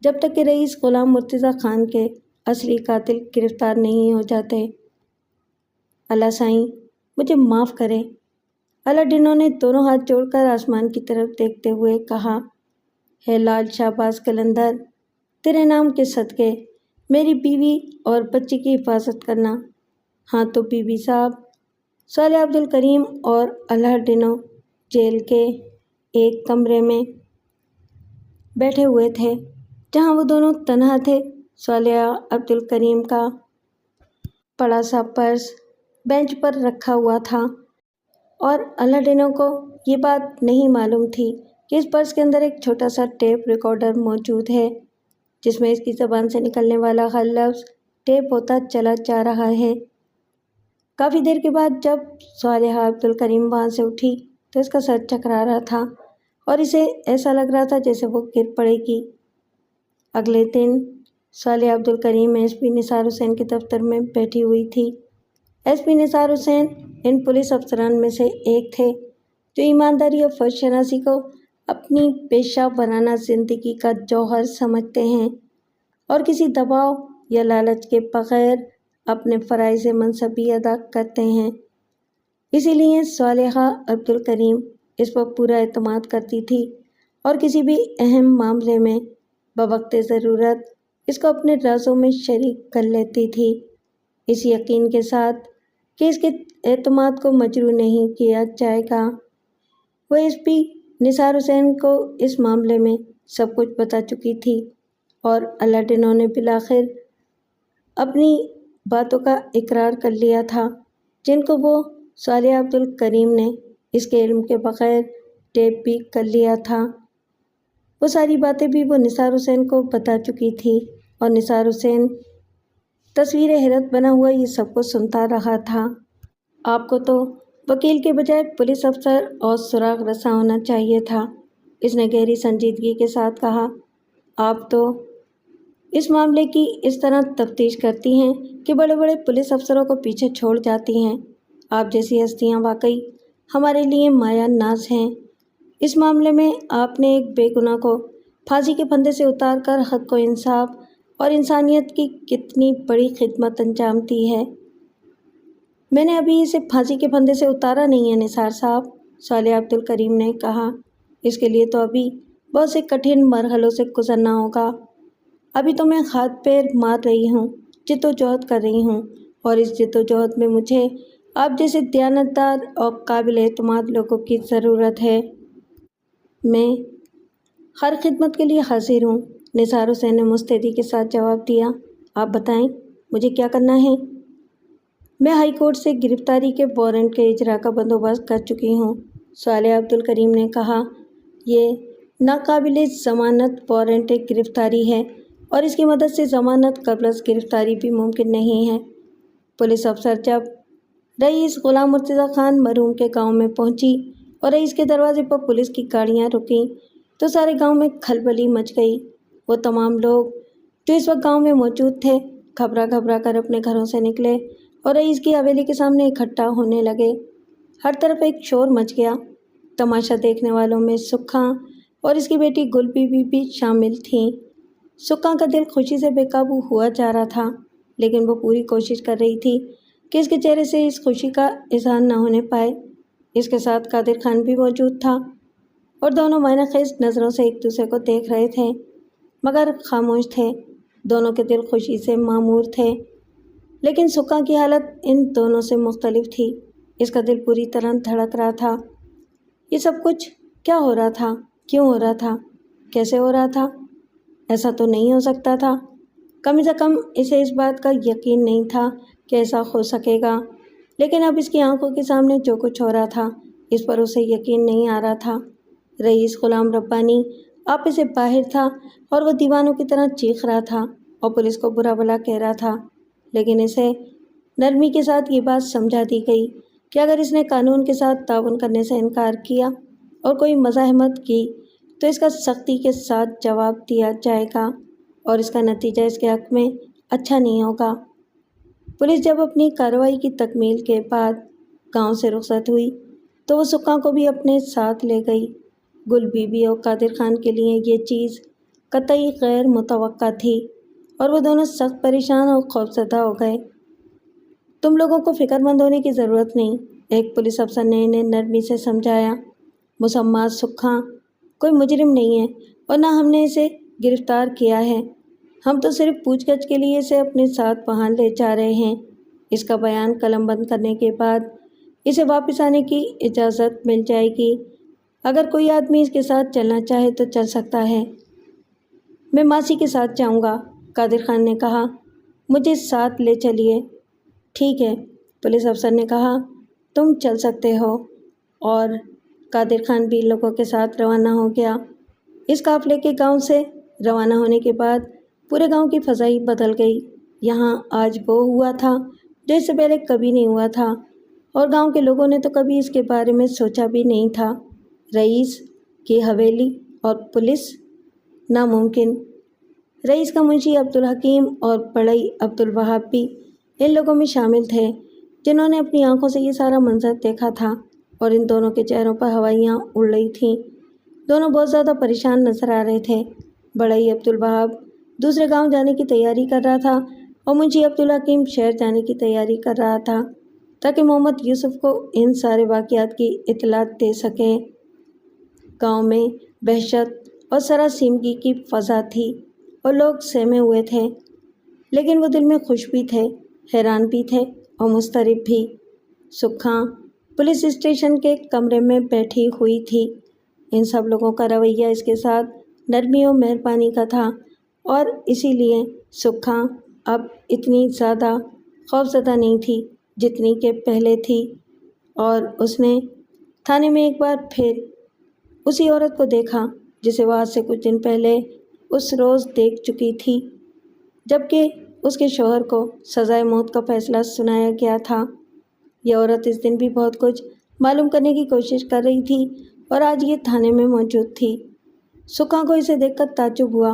جب تک کہ رئیس غلام مرتضیٰ خان کے اصلی قاتل گرفتار نہیں ہو جاتے۔ اللہ سائیں، مجھے معاف کریں، الاڈینو نے دونوں ہاتھ جوڑ کر آسمان کی طرف دیکھتے ہوئے کہا۔ ہے لال شہباز قلندر، تیرے نام کے صدقے میری بیوی اور بچی کی حفاظت کرنا۔ ہاں تو بی بی صاحب، صالح عبدالکریم اور الاڈینو جیل کے ایک کمرے میں بیٹھے ہوئے تھے جہاں وہ دونوں تنہا تھے۔ صالح عبدالکریم کا بڑا سا پرس بینچ پر رکھا ہوا تھا، اور الاڈینو کو یہ بات نہیں معلوم تھی کہ اس پرس کے اندر ایک چھوٹا سا ٹیپ ریکارڈر موجود ہے جس میں اس کی زبان سے نکلنے والا ہر لفظ ٹیپ ہوتا چلا جا رہا ہے۔ کافی دیر کے بعد جب صالح عبدالکریم وہاں سے اٹھی تو اس کا سر چکرا رہا تھا اور اسے ایسا لگ رہا تھا جیسے وہ گر پڑے گی۔ اگلے دن صالح عبدالکریم ایس پی نثار حسین کے دفتر میں بیٹھی ہوئی تھی۔ ایس پی نثار حسین ان پولیس افسران میں سے ایک تھے جو ایمانداری اور فرض شناسی کو اپنی پیشہ ورانہ زندگی کا جوہر سمجھتے ہیں اور کسی دباؤ یا لالچ کے بغیر اپنے فرائض منصبی ادا کرتے ہیں۔ اسی لیے صالحہ عبدالکریم اس پر پورا اعتماد کرتی تھی اور کسی بھی اہم معاملے میں بوقت ضرورت اس کو اپنے رازوں میں شریک کر لیتی تھی، اس یقین کے ساتھ کہ اس کے اعتماد کو مجروح نہیں کیا جائے گا۔ وہ ایس پی نثار حسین کو اس معاملے میں سب کچھ بتا چکی تھی، اور الاڈینو نے بالآخر اپنی باتوں کا اقرار کر لیا تھا جن کو وہ صالح عبدالکریم نے اس کے علم کے بغیر ٹیپ بھی کر لیا تھا۔ وہ ساری باتیں بھی وہ نثار حسین کو بتا چکی تھی، اور نثار حسین تصویر حیرت بنا ہوا یہ سب کو سنتا رہا تھا۔ آپ کو تو وکیل کے بجائے پولیس افسر اور سراغ رساں ہونا چاہیے تھا، اس نے گہری سنجیدگی کے ساتھ کہا۔ آپ تو اس معاملے کی اس طرح تفتیش کرتی ہیں کہ بڑے بڑے پولیس افسروں کو پیچھے چھوڑ جاتی ہیں۔ آپ جیسی ہستیاں واقعی ہمارے لیے مایا ناز ہیں۔ اس معاملے میں آپ نے ایک بے گناہ کو پھانسی کے پھندے سے اتار کر حق و انصاف اور انسانیت کی کتنی بڑی خدمت انجام دی ہے۔ میں نے ابھی اسے پھانسی کے پھندے سے اتارا نہیں ہے نثار صاحب، صالح عبد الکریم نے کہا۔ اس کے لیے تو ابھی بہت سے کٹھن مرحلوں سے گزرنا ہوگا۔ ابھی تو میں ہاتھ پیر مار رہی ہوں، جد و جہد کر رہی ہوں، اور اس جد و جہد میں مجھے آپ جیسے دیانتدار اور قابل اعتماد لوگوں کی ضرورت ہے۔ میں ہر خدمت کے لیے حاضر ہوں، نثار حسین نے مستعدی کے ساتھ جواب دیا۔ آپ بتائیں مجھے کیا کرنا ہے؟ میں ہائی کورٹ سے گرفتاری کے وارنٹ کے اجرا کا بندوبست کر چکی ہوں، صالح عبد الکریم نے کہا۔ یہ ناقابل ضمانت وارنٹ گرفتاری ہے اور اس کی مدد سے ضمانت قبل از گرفتاری بھی ممکن نہیں ہے۔ پولیس افسر جب رئیس غلام مرتضیٰ خان مرحوم کے گاؤں میں پہنچی اور رئیس کے دروازے پر پولیس کی گاڑیاں رکیں تو سارے گاؤں میں کھلبلی مچ گئی۔ وہ تمام لوگ جو اس وقت گاؤں میں موجود تھے گھبرا گھبرا کر اپنے گھروں سے نکلے اور رئیس کی حویلی کے سامنے اکٹھا ہونے لگے۔ ہر طرف ایک شور مچ گیا۔ تماشا دیکھنے والوں میں سکھاں اور اس کی بیٹی گل بی بی بھی شامل تھیں۔ سکھاں کا دل خوشی سے بے قابو ہوا جا رہا تھا، لیکن وہ پوری کوشش کر رہی تھی کہ اس کے چہرے سے اس خوشی کا اظہار نہ ہونے پائے۔ اس کے ساتھ قادر خان بھی موجود تھا اور دونوں معنی خیز نظروں سے ایک دوسرے کو دیکھ رہے تھے، مگر خاموش تھے۔ دونوں کے دل خوشی سے معمور تھے، لیکن سکھاں کی حالت ان دونوں سے مختلف تھی۔ اس کا دل پوری طرح دھڑک رہا تھا۔ یہ سب کچھ کیا ہو رہا تھا؟ کیوں ہو رہا تھا؟ کیسے ہو رہا تھا؟ ایسا تو نہیں ہو سکتا تھا۔ کم سے کم اسے اس بات کا یقین نہیں تھا کہ ایسا ہو سکے گا، لیکن اب اس کی آنکھوں کے سامنے جو کچھ ہو رہا تھا اس پر اسے یقین نہیں آ رہا تھا۔ رئیس غلام ربانی آپے سے باہر تھا اور وہ دیوانوں کی طرح چیخ رہا تھا اور پولیس کو برا بھلا کہہ رہا تھا، لیکن اسے نرمی کے ساتھ یہ بات سمجھا دی گئی کہ اگر اس نے قانون کے ساتھ تعاون کرنے سے انکار کیا اور کوئی مزاحمت کی تو اس کا سختی کے ساتھ جواب دیا جائے گا اور اس کا نتیجہ اس کے حق میں اچھا نہیں ہوگا۔ پولیس جب اپنی کارروائی کی تکمیل کے بعد گاؤں سے رخصت ہوئی تو وہ سکھاں کو بھی اپنے ساتھ لے گئی۔ گل بی بی اور قادر خان کے لیے یہ چیز قطعی غیر متوقع تھی اور وہ دونوں سخت پریشان اور خوفزدہ ہو گئے۔ تم لوگوں کو فکر مند ہونے کی ضرورت نہیں، ایک پولیس افسر نے انہیں نرمی سے سمجھایا۔ مسمى سکھاں کوئی مجرم نہیں ہے اور نہ ہم نے اسے گرفتار کیا ہے، ہم تو صرف پوچھ گچھ کے لیے اسے اپنے ساتھ وہاں لے جا رہے ہیں۔ اس کا بیان قلم بند کرنے کے بعد اسے واپس آنے کی اجازت مل جائے گی۔ اگر کوئی آدمی اس کے ساتھ چلنا چاہے تو چل سکتا ہے۔ میں ماسی کے ساتھ جاؤں گا، قادر خان نے کہا۔ مجھے ساتھ لے چلیے۔ ٹھیک ہے، پولیس افسر نے کہا، تم چل سکتے ہو، اور قادر خان بھی لوگوں کے ساتھ روانہ ہو گیا۔ اس قافلے کے گاؤں سے روانہ ہونے کے بعد پورے گاؤں کی فضا ہی بدل گئی۔ یہاں آج وہ ہوا تھا جو اس سے پہلے کبھی نہیں ہوا تھا، اور گاؤں کے لوگوں نے تو کبھی اس کے بارے میں سوچا بھی نہیں تھا۔ رئیس کی حویلی اور پولیس، ناممکن۔ رئیس کا منشی عبدالحکیم اور بڑئی عبدالوہاب بھی ان لوگوں میں شامل تھے جنہوں نے اپنی آنکھوں سے یہ سارا منظر دیکھا تھا، اور ان دونوں کے چہروں پر ہوائیاں اڑ رہی تھیں۔ دونوں بہت زیادہ پریشان نظر آ رہے تھے۔ بڑئی عبدالوہاب دوسرے گاؤں جانے کی تیاری کر رہا تھا اور منشی عبدالحکیم شہر جانے کی تیاری کر رہا تھا تاکہ محمد یوسف کو ان سارے واقعات کی اطلاعات دے سکیں۔ گاؤں میں وحشت اور سراسیمگی کی فضا تھی اور لوگ سہمے ہوئے تھے، لیکن وہ دل میں خوش بھی تھے، حیران بھی تھے اور مضطرب بھی۔ سکھاں پولیس اسٹیشن کے کمرے میں بیٹھی ہوئی تھی۔ ان سب لوگوں کا رویہ اس کے ساتھ نرمی اور مہربانی کا تھا، اور اسی لیے سکھاں اب اتنی زیادہ خوفزدہ نہیں تھی جتنی کہ پہلے تھی، اور اس نے تھانے میں ایک بار پھر اسی عورت کو دیکھا جسے وہ آج سے کچھ دن پہلے اس روز دیکھ چکی تھی جبکہ اس کے شوہر کو سزائے موت کا فیصلہ سنایا گیا تھا۔ یہ عورت اس دن بھی بہت کچھ معلوم کرنے کی کوشش کر رہی تھی اور آج یہ تھانے میں موجود تھی۔ سکھاں کو اسے دیکھ کر تعجب ہوا۔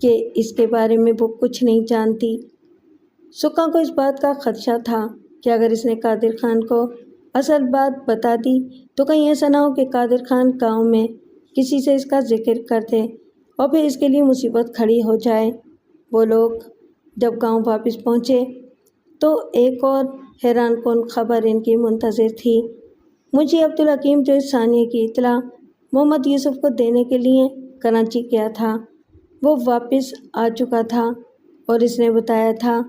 کہ اس کے بارے میں وہ کچھ نہیں جانتی۔ سکھا کو اس بات کا خدشہ تھا کہ اگر اس نے قادر خان کو اصل بات بتا دی تو کہیں ایسا نہ ہو کہ قادر خان گاؤں میں کسی سے اس کا ذکر کر دے اور پھر اس کے لیے مصیبت کھڑی ہو جائے۔ وہ لوگ جب گاؤں واپس پہنچے تو ایک اور حیران کن خبر ان کی منتظر تھی۔ منشی عبدالحکیم جو اس ثانیے کی اطلاع محمد یوسف کو دینے کے لیے کراچی گیا تھا، وہ واپس آ چکا تھا اور اس نے بتایا تھا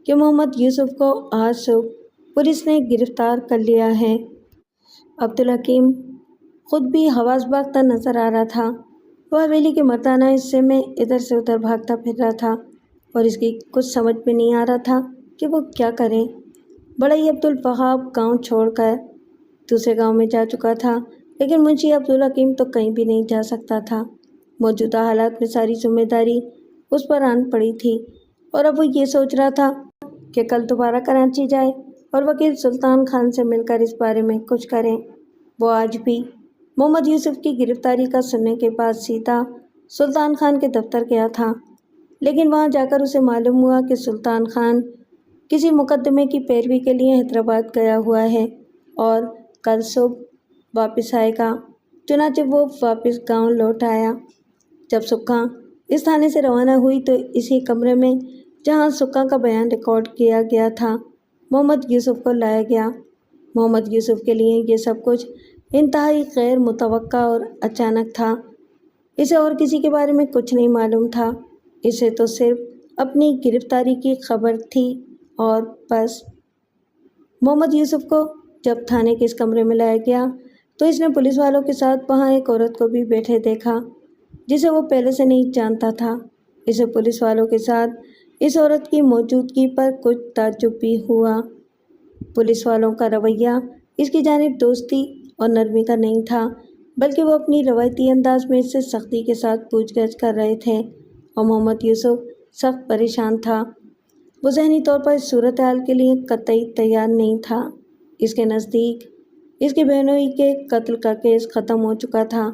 کہ محمد یوسف کو آج صبح پولیس نے گرفتار کر لیا ہے۔ عبدالحکیم خود بھی حواس باختہ نظر آ رہا تھا۔ وہ حویلی کے مردانہ حصے میں ادھر سے ادھر بھاگتا پھر رہا تھا اور اس کی کچھ سمجھ میں نہیں آ رہا تھا کہ وہ کیا کرے۔ بڑائی عبدالوہاب گاؤں چھوڑ کر دوسرے گاؤں میں جا چکا تھا، لیکن منشی عبدالحکیم تو کہیں بھی نہیں جا سکتا تھا۔ موجودہ حالات میں ساری ذمہ داری اس پر آن پڑی تھی اور اب وہ یہ سوچ رہا تھا کہ کل دوبارہ کراچی جائے اور وکیل سلطان خان سے مل کر اس بارے میں کچھ کریں۔ وہ آج بھی محمد یوسف کی گرفتاری کا سننے کے بعد سیدھا سلطان خان کے دفتر گیا تھا، لیکن وہاں جا کر اسے معلوم ہوا کہ سلطان خان کسی مقدمے کی پیروی کے لیے حیدرآباد گیا ہوا ہے اور کل صبح واپس آئے گا۔ چنانچہ وہ واپس گاؤں لوٹ آیا۔ جب سکھا اس تھانے سے روانہ ہوئی تو اسی کمرے میں جہاں سکھا کا بیان ریکارڈ کیا گیا تھا محمد یوسف کو لایا گیا۔ محمد یوسف کے لیے یہ سب کچھ انتہائی غیر متوقع اور اچانک تھا۔ اسے اور کسی کے بارے میں کچھ نہیں معلوم تھا، اسے تو صرف اپنی گرفتاری کی خبر تھی اور بس۔ محمد یوسف کو جب تھانے کے اس کمرے میں لایا گیا تو اس نے پولیس والوں کے ساتھ وہاں ایک عورت کو بھی بیٹھے دیکھا جسے وہ پہلے سے نہیں جانتا تھا۔ اسے پولیس والوں کے ساتھ اس عورت کی موجودگی پر کچھ تعجب بھی ہوا۔ پولیس والوں کا رویہ اس کی جانب دوستی اور نرمی کا نہیں تھا، بلکہ وہ اپنی روایتی انداز میں اس سے سختی کے ساتھ پوچھ گچھ کر رہے تھے اور محمد یوسف سخت پریشان تھا۔ وہ ذہنی طور پر اس صورتحال کے لیے قطعی تیار نہیں تھا۔ اس کے نزدیک اس کی بہنوئی کے قتل کا کیس ختم ہو چکا تھا۔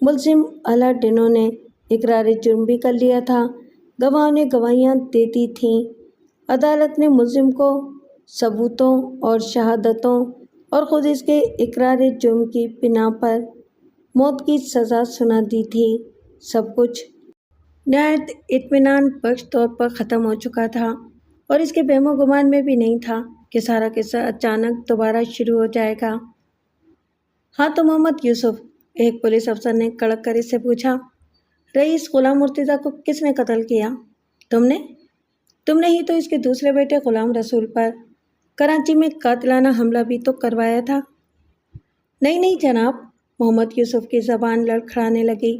ملزم اعلیٰ ڈینوں نے اقرار جرم بھی کر لیا تھا، گواہوں نے گواہیاں دے دی تھیں۔ عدالت نے ملزم کو ثبوتوں اور شہادتوں اور خود اس کے اقرار جرم کی بنا پر موت کی سزا سنا دی تھی۔ سب کچھ نہایت اطمینان بخش طور پر ختم ہو چکا تھا اور اس کے وہم و گمان میں بھی نہیں تھا کہ سارا قصہ اچانک دوبارہ شروع ہو جائے گا۔ ہاں تو محمد یوسف، ایک پولیس افسر نے کڑک کر اس سے پوچھا، رئیس غلام مرتضیٰ کو کس نے قتل کیا؟ تم نے ہی تو اس کے دوسرے بیٹے غلام رسول پر کراچی میں قاتلانہ حملہ بھی تو کروایا تھا۔ نہیں جناب، محمد یوسف کی زبان لڑکھڑانے لگی۔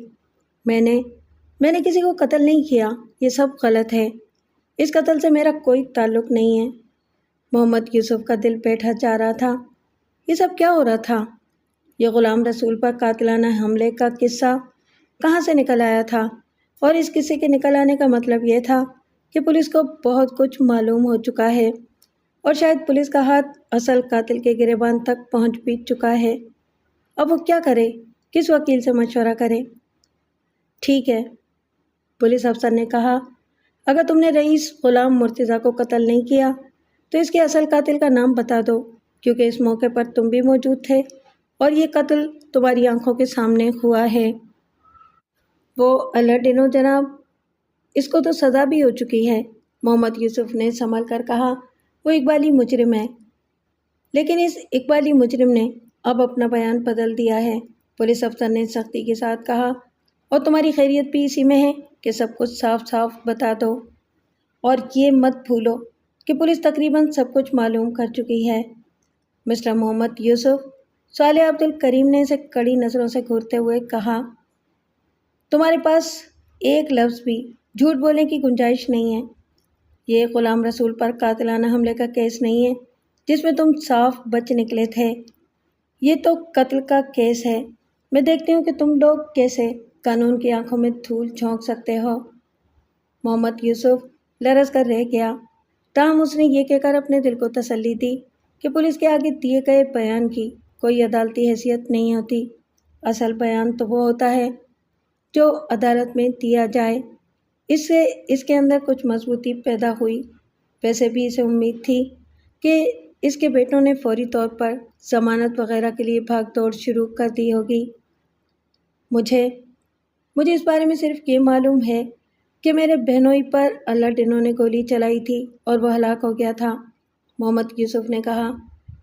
میں نے کسی کو قتل نہیں کیا، یہ سب غلط ہے، اس قتل سے میرا کوئی تعلق نہیں ہے۔ محمد یوسف کا دل بیٹھا جا رہا تھا۔ یہ سب کیا ہو رہا تھا؟ یہ غلام رسول پر قاتلانہ حملے کا قصہ کہاں سے نکل آیا تھا؟ اور اس قصے کے نکل آنے کا مطلب یہ تھا کہ پولیس کو بہت کچھ معلوم ہو چکا ہے اور شاید پولیس کا ہاتھ اصل قاتل کے گریبان تک پہنچ بھی چکا ہے۔ اب وہ کیا کرے؟ کس وکیل سے مشورہ کرے؟ ٹھیک ہے، پولیس افسر نے کہا، اگر تم نے رئیس غلام مرتضیٰ کو قتل نہیں کیا تو اس کے اصل قاتل کا نام بتا دو، کیونکہ اس موقع پر تم بھی موجود تھے اور یہ قتل تمہاری آنکھوں کے سامنے ہوا ہے۔ وہ اعلیٰ ڈینوں جناب، اس کو تو سزا بھی ہو چکی ہے، محمد یوسف نے سنبھل کر کہا۔ وہ اقبالی مجرم ہے، لیکن اس اقبالی مجرم نے اب اپنا بیان بدل دیا ہے، پولیس افسر نے سختی کے ساتھ کہا، اور تمہاری خیریت بھی اسی میں ہے کہ سب کچھ صاف صاف بتا دو، اور یہ مت بھولو کہ پولیس تقریباً سب کچھ معلوم کر چکی ہے۔ مسٹر محمد یوسف، صالح عبدالکریم نے اسے کڑی نظروں سے گھورتے ہوئے کہا، تمہارے پاس ایک لفظ بھی جھوٹ بولنے کی گنجائش نہیں ہے۔ یہ غلام رسول پر قاتلانہ حملے کا کیس نہیں ہے جس میں تم صاف بچ نکلے تھے، یہ تو قتل کا کیس ہے۔ میں دیکھتی ہوں کہ تم لوگ کیسے قانون کی آنکھوں میں دھول جھونک سکتے ہو۔ محمد یوسف لرز کر رہ گیا، تاہم اس نے یہ کہہ کر اپنے دل کو تسلی دی کہ پولیس کے آگے دیے گئے بیان کی کوئی عدالتی حیثیت نہیں ہوتی، اصل بیان تو وہ ہوتا ہے جو عدالت میں دیا جائے۔ اس سے اس کے اندر کچھ مضبوطی پیدا ہوئی۔ ویسے بھی اسے امید تھی کہ اس کے بیٹوں نے فوری طور پر ضمانت وغیرہ کے لیے بھاگ دوڑ شروع کر دی ہوگی۔ مجھے اس بارے میں صرف یہ معلوم ہے کہ میرے بہنوئی پر الڈینو نے گولی چلائی تھی اور وہ ہلاک ہو گیا تھا، محمد یوسف نے کہا۔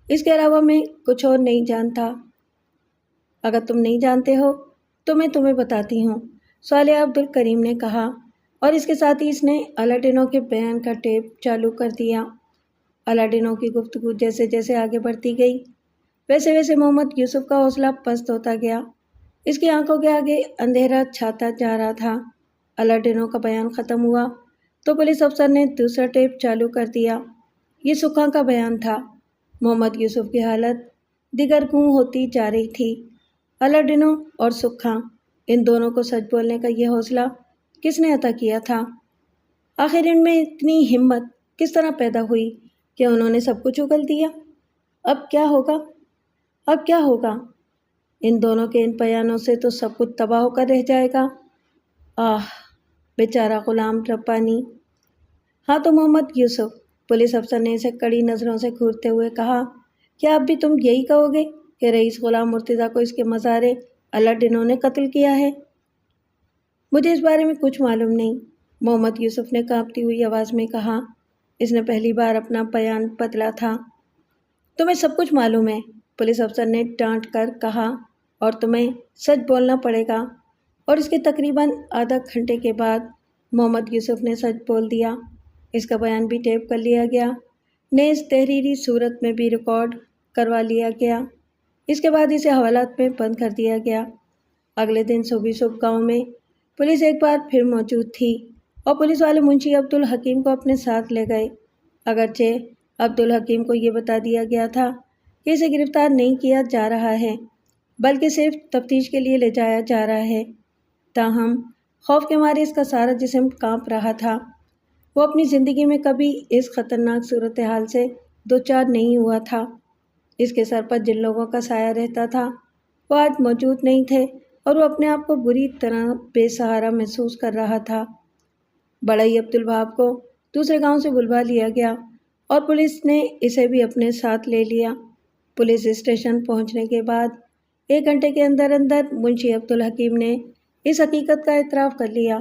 اس کے علاوہ میں کچھ اور نہیں جانتا۔ اگر تم نہیں جانتے ہو تو میں تمہیں بتاتی ہوں، صالح عبد الکریم نے کہا، اور اس کے ساتھ ہی اس نے الڈینو کے بیان کا ٹیپ چالو کر دیا۔ الڈینو کی گفتگو جیسے جیسے آگے بڑھتی گئی ویسے ویسے محمد یوسف کا حوصلہ پست ہوتا گیا۔ اس کی آنکھوں کے آگے اندھیرا چھاتا جا رہا تھا۔ الڈینو کا بیان ختم ہوا تو پولیس افسر نے دوسرا ٹیپ چالو کر دیا۔ یہ سکھا کا بیان تھا۔ محمد یوسف کی حالت دیگر گوں ہوتی جا رہی تھی۔ الڈینو اور سکھا، ان دونوں کو سچ بولنے کا یہ حوصلہ کس نے عطا کیا تھا؟ آخر ان میں اتنی ہمت کس طرح پیدا ہوئی کہ انہوں نے سب کچھ اگل دیا؟ اب کیا ہوگا؟ ان دونوں کے ان بیانوں سے تو سب کچھ تباہ ہو کر رہ جائے گا۔ آہ، بیچارہ غلام ربانی۔ ہاں تو محمد یوسف، پولیس افسر نے اسے کڑی نظروں سے گھورتے ہوئے کہا، کیا اب بھی تم یہی کہو گے کہ رئیس غلام مرتضیٰ کو اس کے مزارے الڈینو نے قتل کیا ہے؟ مجھے اس بارے میں کچھ معلوم نہیں، محمد یوسف نے کانپتی ہوئی آواز میں کہا۔ اس نے پہلی بار اپنا بیان بدلا تھا۔ تمہیں سب کچھ معلوم ہے، پولیس افسر نے ڈانٹ کر کہا، اور تمہیں سچ بولنا پڑے گا۔ اور اس کے تقریباً آدھا گھنٹے کے بعد محمد یوسف نے سچ بول دیا۔ اس کا بیان بھی ٹیپ کر لیا گیا، نیز تحریری صورت میں بھی ریکارڈ کروا لیا گیا۔ اس کے بعد اسے حوالات میں بند کر دیا گیا۔ اگلے دن صبح گاؤں میں پولیس ایک بار پھر موجود تھی، اور پولیس والے منشی عبد الحکیم کو اپنے ساتھ لے گئے۔ اگرچہ عبد الحکیم کو یہ بتا دیا گیا تھا کہ اسے گرفتار نہیں کیا جا رہا ہے، بلکہ صرف تفتیش کے لیے لے جایا جا رہا ہے، تاہم خوف کے مارے اس کا سارا جسم کانپ رہا تھا۔ وہ اپنی زندگی میں کبھی اس خطرناک صورتحال سے دوچار نہیں ہوا تھا۔ اس کے سر پر جن لوگوں کا سایہ رہتا تھا وہ آج موجود نہیں تھے، اور وہ اپنے آپ کو بری طرح بے سہارا محسوس کر رہا تھا۔ بڑائی عبد الوہاب کو دوسرے گاؤں سے بلوا لیا گیا، اور پولیس نے اسے بھی اپنے ساتھ لے لیا۔ پولیس اسٹیشن پہنچنے کے بعد 1 گھنٹے کے اندر منشی عبد الحکیم نے اس حقیقت کا اعتراف کر لیا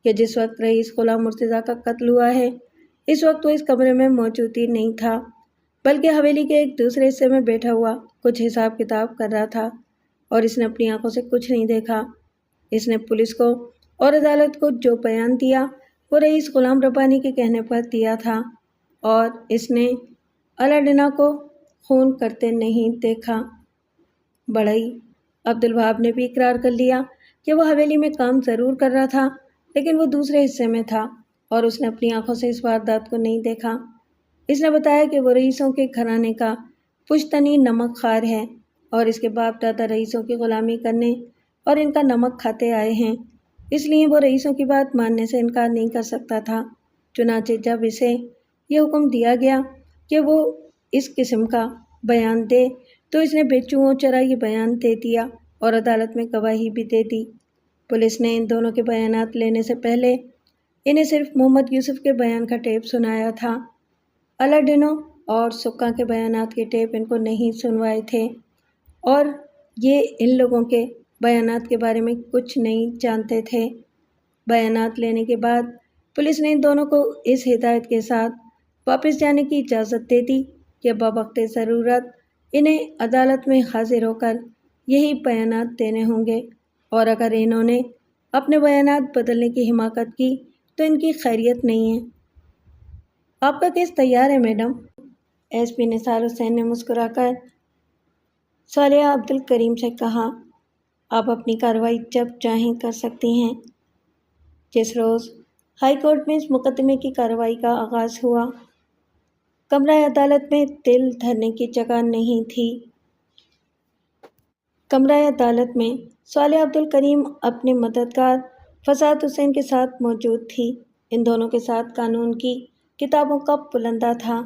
کہ جس وقت رئیس غلام مرتضیٰ کا قتل ہوا ہے، اس وقت وہ اس کمرے میں موجود ہی نہیں تھا، بلکہ حویلی کے ایک دوسرے حصے میں بیٹھا ہوا کچھ حساب کتاب کر رہا تھا، اور اس نے اپنی آنکھوں سے کچھ نہیں دیکھا۔ اس نے پولیس کو اور عدالت کو جو بیان دیا وہ رئیس غلام ربانی کے کہنے پر دیا تھا، اور اس نے الڈینو کو خون کرتے نہیں دیکھا۔ بڑائی عبد الوہاب نے بھی اقرار کر لیا کہ وہ حویلی میں کام ضرور کر رہا تھا، لیکن وہ دوسرے حصے میں تھا، اور اس نے اپنی آنکھوں سے اس واردات کو نہیں دیکھا۔ اس نے بتایا کہ وہ رئیسوں کے گھرانے کا پشتنی نمک خوار ہے، اور اس کے باپ دادا رئیسوں کی غلامی کرنے اور ان کا نمک کھاتے آئے ہیں، اس لیے وہ رئیسوں کی بات ماننے سے انکار نہیں کر سکتا تھا۔ چنانچہ جب اسے یہ حکم دیا گیا کہ وہ اس قسم کا بیان دے تو اس نے بے چوں چرا یہ بیان دے دیا اور عدالت میں گواہی بھی دے دی۔ پولیس نے ان دونوں کے بیانات لینے سے پہلے انہیں صرف محمد یوسف کے بیان کا ٹیپ سنایا تھا۔ الڈینو اور سکھا کے بیانات کے ٹیپ ان کو نہیں سنوائے تھے، اور یہ ان لوگوں کے بیانات کے بارے میں کچھ نہیں جانتے تھے۔ بیانات لینے کے بعد پولیس نے ان دونوں کو اس ہدایت کے ساتھ واپس جانے کی اجازت دے دی کہ بوقت ضرورت انہیں عدالت میں حاضر ہو کر یہی بیانات دینے ہوں گے، اور اگر انہوں نے اپنے بیانات بدلنے کی حماقت کی تو ان کی خیریت نہیں ہے۔ آپ کا کیس تیار ہے میڈم، ایس پی نثار حسین نے مسکرا کر صالحہ عبد الکریم سے کہا۔ آپ اپنی کارروائی جب چاہیں کر سکتی ہیں۔ جس روز ہائی کورٹ میں اس مقدمے کی کارروائی کا آغاز ہوا، کمرہ عدالت میں دل دھرنے کی جگہ نہیں تھی۔ کمرہ عدالت میں صالحہ عبد الکریم اپنے مددگار فضاد حسین کے ساتھ موجود تھی۔ ان دونوں کے ساتھ قانون کی کتابوں کا پلندہ تھا،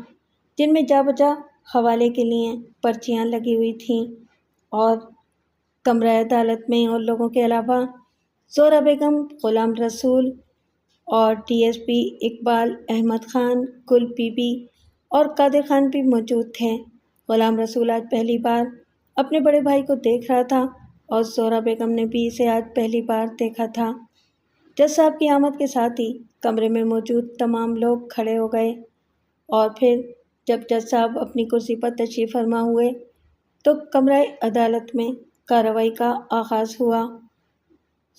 جن میں جا بجا حوالے کے لیے پرچیاں لگی ہوئی تھیں، اور کمرہ عدالت میں اور لوگوں کے علاوہ زہرا بیگم، غلام رسول اور DSP اقبال احمد خان، گل بی بی اور قادر خان بھی موجود تھے۔ غلام رسول آج پہلی بار اپنے بڑے بھائی کو دیکھ رہا تھا اور زہرا بیگم نے بھی اسے آج پہلی بار دیکھا تھا۔ جج صاحب کی آمد کے ساتھ ہی کمرے میں موجود تمام لوگ کھڑے ہو گئے اور پھر جب جج صاحب اپنی کرسی پر تشریف فرما ہوئے تو کمرہ عدالت میں کارروائی کا آغاز ہوا۔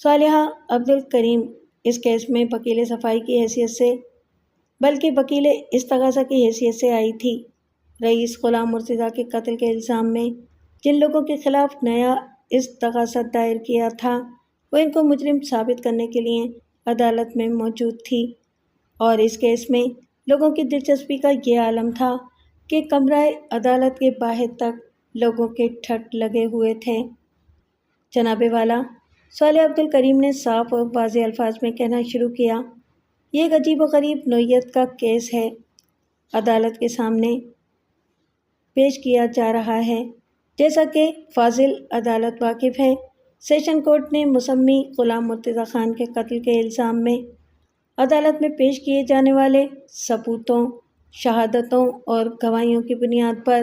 صالحہ عبدالکریم اس کیس میں وکیل صفائی کی حیثیت سے بلکہ وکیل استغاثہ کی حیثیت سے آئی تھی۔ رئیس غلام مرتضیٰ کے قتل کے الزام میں جن لوگوں کے خلاف نیا استغاثہ دائر کیا تھا وہ ان کو مجرم ثابت کرنے کے لیے عدالت میں موجود تھی، اور اس کیس میں لوگوں کی دلچسپی کا یہ عالم تھا کہ کمرہ عدالت کے باہر تک لوگوں کے ٹھٹ لگے ہوئے تھے۔ جناب والا، صالح عبدالکریم نے صاف اور واضح الفاظ میں کہنا شروع کیا، یہ ایک عجیب و غریب نوعیت کا کیس ہے عدالت کے سامنے پیش کیا جا رہا ہے۔ جیسا کہ فاضل عدالت واقف ہے، سیشن کورٹ نے مسمی غلام مرتضیٰ خان کے قتل کے الزام میں عدالت میں پیش کیے جانے والے ثبوتوں، شہادتوں اور گواہیوں کی بنیاد پر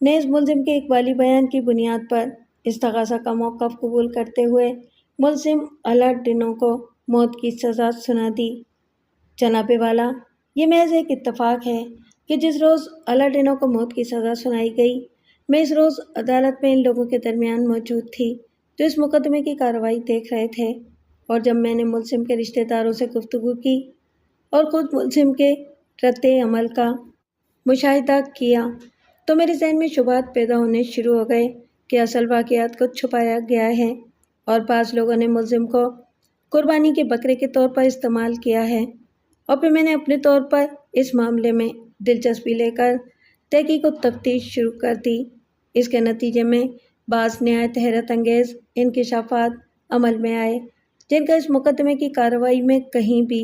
نیز ملزم کے اقبالی بیان کی بنیاد پر استغاثہ کا موقف قبول کرتے ہوئے ملزم الا ڈنو کو موت کی سزا سنا دی۔ جناب والا، یہ محض ایک اتفاق ہے کہ جس روز الا ڈنو کو موت کی سزا سنائی گئی میں اس روز عدالت میں ان لوگوں کے درمیان موجود تھی جو اس مقدمے کی کارروائی دیکھ رہے تھے، اور جب میں نے ملزم کے رشتہ داروں سے گفتگو کی اور خود ملزم کے رد عمل کا مشاہدہ کیا تو میرے ذہن میں شبہات پیدا ہونے شروع ہو گئے کہ اصل واقعات کو چھپایا گیا ہے اور بعض لوگوں نے ملزم کو قربانی کے بکرے کے طور پر استعمال کیا ہے، اور پھر میں نے اپنے طور پر اس معاملے میں دلچسپی لے کر تحقیق و تفتیش شروع کر دی۔ اس کے نتیجے میں بعض نہایت حیرت انگیز انکشافات عمل میں آئے جن کا اس مقدمے کی کارروائی میں کہیں بھی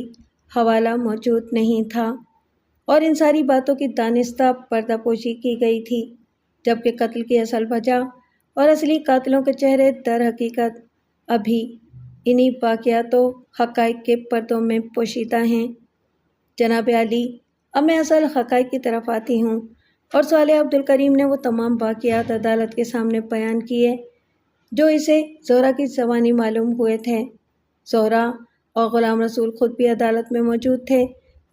حوالہ موجود نہیں تھا، اور ان ساری باتوں کی دانستہ پردہ پوشی کی گئی تھی، جبکہ قتل کی اصل وجہ اور اصلی قاتلوں کے چہرے در حقیقت ابھی انہی واقعات و حقائق کے پردوں میں پوشیدہ ہیں۔ جناب عالی، اب میں اصل حقائق کی طرف آتی ہوں، اور صالح عبدالکریم نے وہ تمام واقعات عدالت کے سامنے بیان کیے جو اسے زہرا کی زبانی معلوم ہوئے تھے۔ زہرا اور غلام رسول خود بھی عدالت میں موجود تھے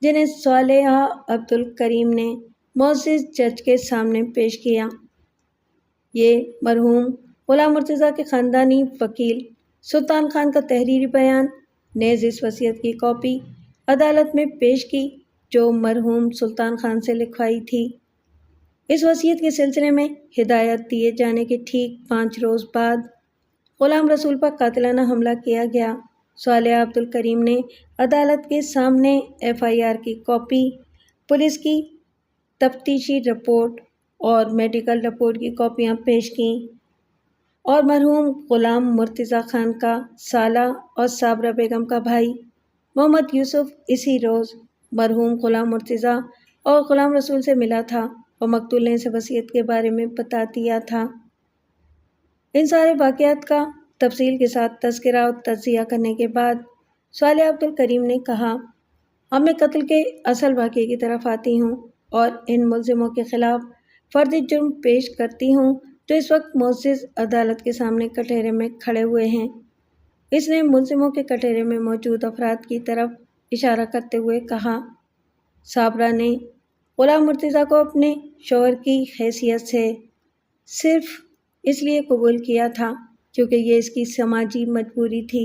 جنہیں صالح عبدالکریم نے معزز جج کے سامنے پیش کیا۔ یہ مرحوم غلام مرتضیٰ کے خاندانی وکیل سلطان خان کا تحریری بیان نیز اس وصیت کی کاپی عدالت میں پیش کی جو مرحوم سلطان خان سے لکھوائی تھی۔ اس وصیت کے سلسلے میں ہدایت دیے جانے کے ٹھیک 5 روز بعد غلام رسول پر قاتلانہ حملہ کیا گیا۔ صالح عبدالکریم نے عدالت کے سامنے FIR کی کاپی، پولیس کی تفتیشی رپورٹ اور میڈیکل رپورٹ کی کاپیاں پیش کیں، اور مرحوم غلام مرتضیٰ خان کا سالہ اور صابرہ بیگم کا بھائی محمد یوسف اسی روز مرحوم غلام مرتضیٰ اور غلام رسول سے ملا تھا اور مقتول نے اسے وصیت کے بارے میں بتا دیا تھا۔ ان سارے واقعات کا تفصیل کے ساتھ تذکرہ اور تجزیہ کرنے کے بعد صالح عبدالکریم نے کہا، اب میں قتل کے اصل واقعے کی طرف آتی ہوں اور ان ملزموں کے خلاف فرد جرم پیش کرتی ہوں جو اس وقت معزز عدالت کے سامنے کٹہرے میں کھڑے ہوئے ہیں۔ اس نے ملزموں کے کٹہرے میں موجود افراد کی طرف اشارہ کرتے ہوئے کہا، صابرہ نے غلام مرتضیٰ کو اپنے شوہر کی حیثیت سے صرف اس لیے قبول کیا تھا کیونکہ یہ اس کی سماجی مجبوری تھی،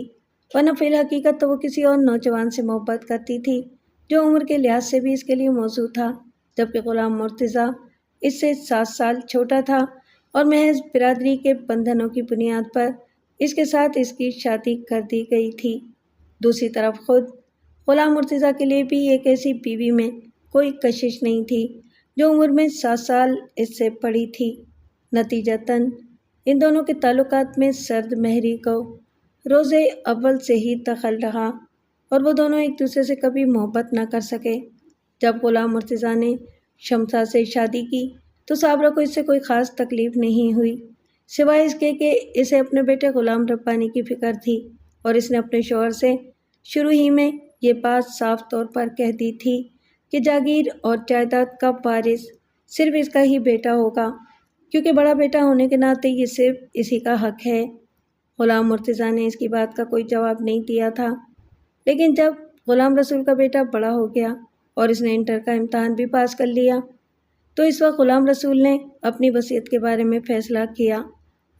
ورنہ فی الحقیقت تو وہ کسی اور نوجوان سے محبت کرتی تھی جو عمر کے لحاظ سے بھی اس کے لیے موزوں تھا، جبکہ غلام مرتضیٰ اس سے 7 سال چھوٹا تھا اور محض برادری کے بندھنوں کی بنیاد پر اس کے ساتھ اس کی شادی کر دی گئی تھی۔ دوسری طرف خود غلام مرتضیٰ کے لیے بھی ایک ایسی بیوی میں کوئی کشش نہیں تھی جو عمر میں 7 سال اس سے بڑی تھی۔ نتیجتاً ان دونوں کے تعلقات میں سرد مہری کو روز اول سے ہی دخل رہا اور وہ دونوں ایک دوسرے سے کبھی محبت نہ کر سکے۔ جب غلام مرتضیٰ نے شمسا سے شادی کی تو صابرہ کو اس سے کوئی خاص تکلیف نہیں ہوئی، سوائے اس کے کہ اسے اپنے بیٹے غلام ربانی کی فکر تھی، اور اس نے اپنے شوہر سے شروع ہی میں یہ بات صاف طور پر کہہ دی تھی کہ جاگیر اور جائیداد کا وارث صرف اس کا ہی بیٹا ہوگا، کیونکہ بڑا بیٹا ہونے کے ناطے یہ صرف اسی کا حق ہے۔ غلام مرتضیٰ نے اس کی بات کا کوئی جواب نہیں دیا تھا، لیکن جب غلام رسول کا بیٹا بڑا ہو گیا اور اس نے انٹر کا امتحان بھی پاس کر لیا، تو اس وقت غلام رسول نے اپنی وصیت کے بارے میں فیصلہ کیا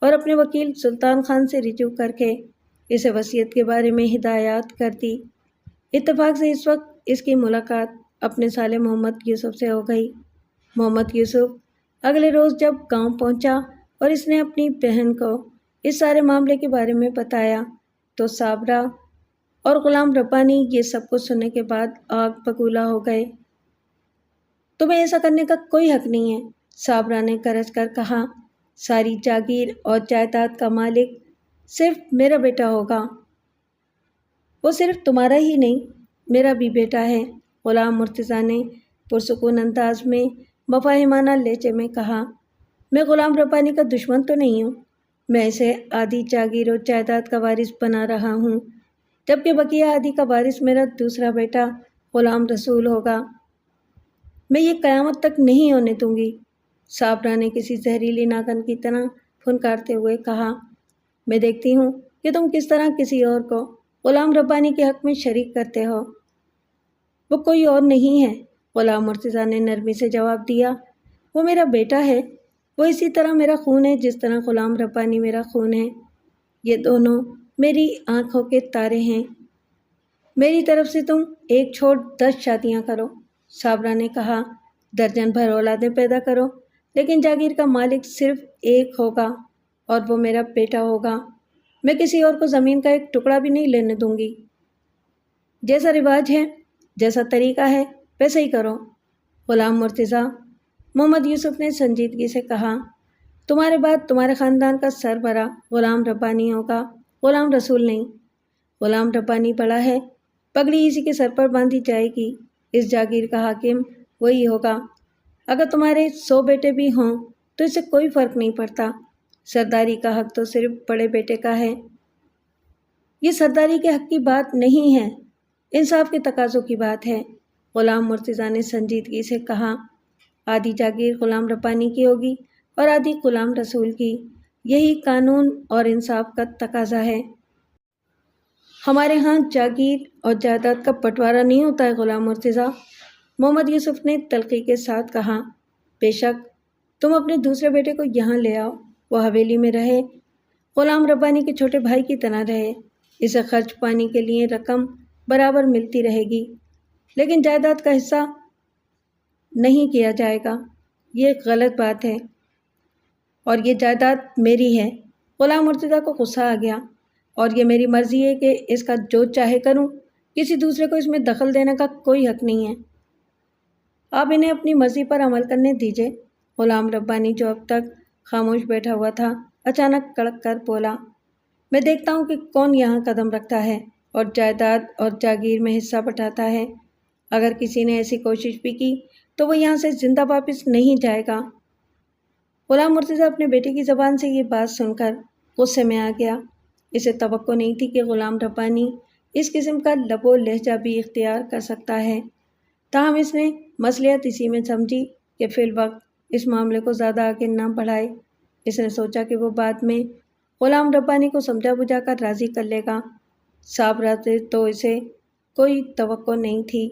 اور اپنے وکیل سلطان خان سے رجوع کر کے اسے وصیت کے بارے میں ہدایات کر دی۔ اتفاق سے اس وقت اس کی ملاقات اپنے سالے محمد یوسف سے ہو گئی۔ محمد یوسف اگلے روز جب گاؤں پہنچا اور اس نے اپنی بہن کو اس سارے معاملے کے بارے میں بتایا تو صابرہ اور غلام ربانی یہ سب کچھ سننے کے بعد آگ بگولا ہو گئے۔ تمہیں ایسا کرنے کا کوئی حق نہیں ہے، صابرہ نے گرج کر کہا۔ ساری جاگیر اور جائیداد کا مالک صرف میرا بیٹا ہوگا، وہ صرف تمہارا ہی نہیں میرا بھی بیٹا ہے، غلام مرتضیٰ نے پرسکون انداز میں مفاہمانہ لہجے میں کہا۔ میں غلام ربانی کا دشمن تو نہیں ہوں، میں اسے آدھی جاگیر اور جائیداد کا وارث بنا رہا ہوں، جبکہ بقیہ آدھی کا وارث میرا دوسرا بیٹا غلام رسول ہوگا۔ میں یہ قیامت تک نہیں ہونے دوں گی، صابرہ نے کسی زہریلی ناگن کی طرح پھنکارتے ہوئے کہا۔ میں دیکھتی ہوں کہ تم کس طرح کسی اور کو غلام ربانی کے حق میں شریک کرتے ہو۔ وہ کوئی اور نہیں ہے، غلام مرتضیٰ نے نرمی سے جواب دیا۔ وہ میرا بیٹا ہے، وہ اسی طرح میرا خون ہے جس طرح غلام ربانی میرا خون ہے۔ یہ دونوں میری آنکھوں کے تارے ہیں۔ میری طرف سے تم ایک چھوڑ 10 شادیاں کرو، صابرہ نے کہا، درجن بھر اولادیں پیدا کرو، لیکن جاگیر کا مالک صرف ایک ہوگا اور وہ میرا بیٹا ہوگا۔ میں کسی اور کو زمین کا ایک ٹکڑا بھی نہیں لینے دوں گی۔ جیسا رواج ہے، جیسا طریقہ ہے، ویسا ہی کرو، غلام مرتضیٰ، محمد یوسف نے سنجیدگی سے کہا۔ تمہارے بعد تمہارے خاندان کا سربراہ غلام ربانی ہوگا، غلام رسول نہیں۔ غلام ربانی بڑا ہے، پگڑی اسی کے سر پر باندھی جائے گی، اس جاگیر کا حاکم وہی ہوگا۔ اگر تمہارے 100 بیٹے بھی ہوں تو اس سے کوئی فرق نہیں پڑتا، سرداری کا حق تو صرف بڑے بیٹے کا ہے۔ یہ سرداری کے حق کی بات نہیں ہے، انصاف کے تقاضوں کی بات ہے، غلام مرتضیٰ نے سنجیدگی سے کہا۔ آدھی جاگیر غلام ربانی کی ہوگی اور آدھی غلام رسول کی، یہی قانون اور انصاف کا تقاضا ہے۔ ہمارے ہاں جاگیر اور جائیداد کا بٹوارا نہیں ہوتا ہے غلام مرتضیٰ، محمد یوسف نے تلخی کے ساتھ کہا۔ بے شک تم اپنے دوسرے بیٹے کو یہاں لے آؤ، وہ حویلی میں رہے، غلام ربانی کے چھوٹے بھائی کی طرح رہے، اسے خرچ پانی کے لیے رقم برابر ملتی رہے گی، لیکن جائیداد کا حصہ نہیں کیا جائے گا، یہ غلط بات ہے، اور یہ جائیداد میری ہے۔ غلام مرتضیٰ کو غصہ آ گیا، اور یہ میری مرضی ہے کہ اس کا جو چاہے کروں، کسی دوسرے کو اس میں دخل دینے کا کوئی حق نہیں ہے۔ آپ انہیں اپنی مرضی پر عمل کرنے دیجیے، غلام ربانی جو اب تک خاموش بیٹھا ہوا تھا اچانک کڑک کر بولا۔ میں دیکھتا ہوں کہ کون یہاں قدم رکھتا ہے اور جائیداد اور جاگیر میں حصہ بٹاتا ہے، اگر کسی نے ایسی کوشش بھی کی تو وہ یہاں سے زندہ واپس نہیں جائے گا۔ غلام مرتضیٰ اپنے بیٹے کی زبان سے یہ بات سن کر غصے میں آ گیا، اسے توقع نہیں تھی کہ غلام ربانی اس قسم کا لب و لہجہ بھی اختیار کر سکتا ہے، تاہم اس نے مصلحت اسی میں سمجھی کہ فی الوقت اس معاملے کو زیادہ آگے نہ بڑھائے۔ اس نے سوچا کہ وہ بعد میں غلام ربانی کو سمجھا بجھا کر راضی کر لے گا۔ صابرہ سے تو اسے کوئی توقع نہیں تھی،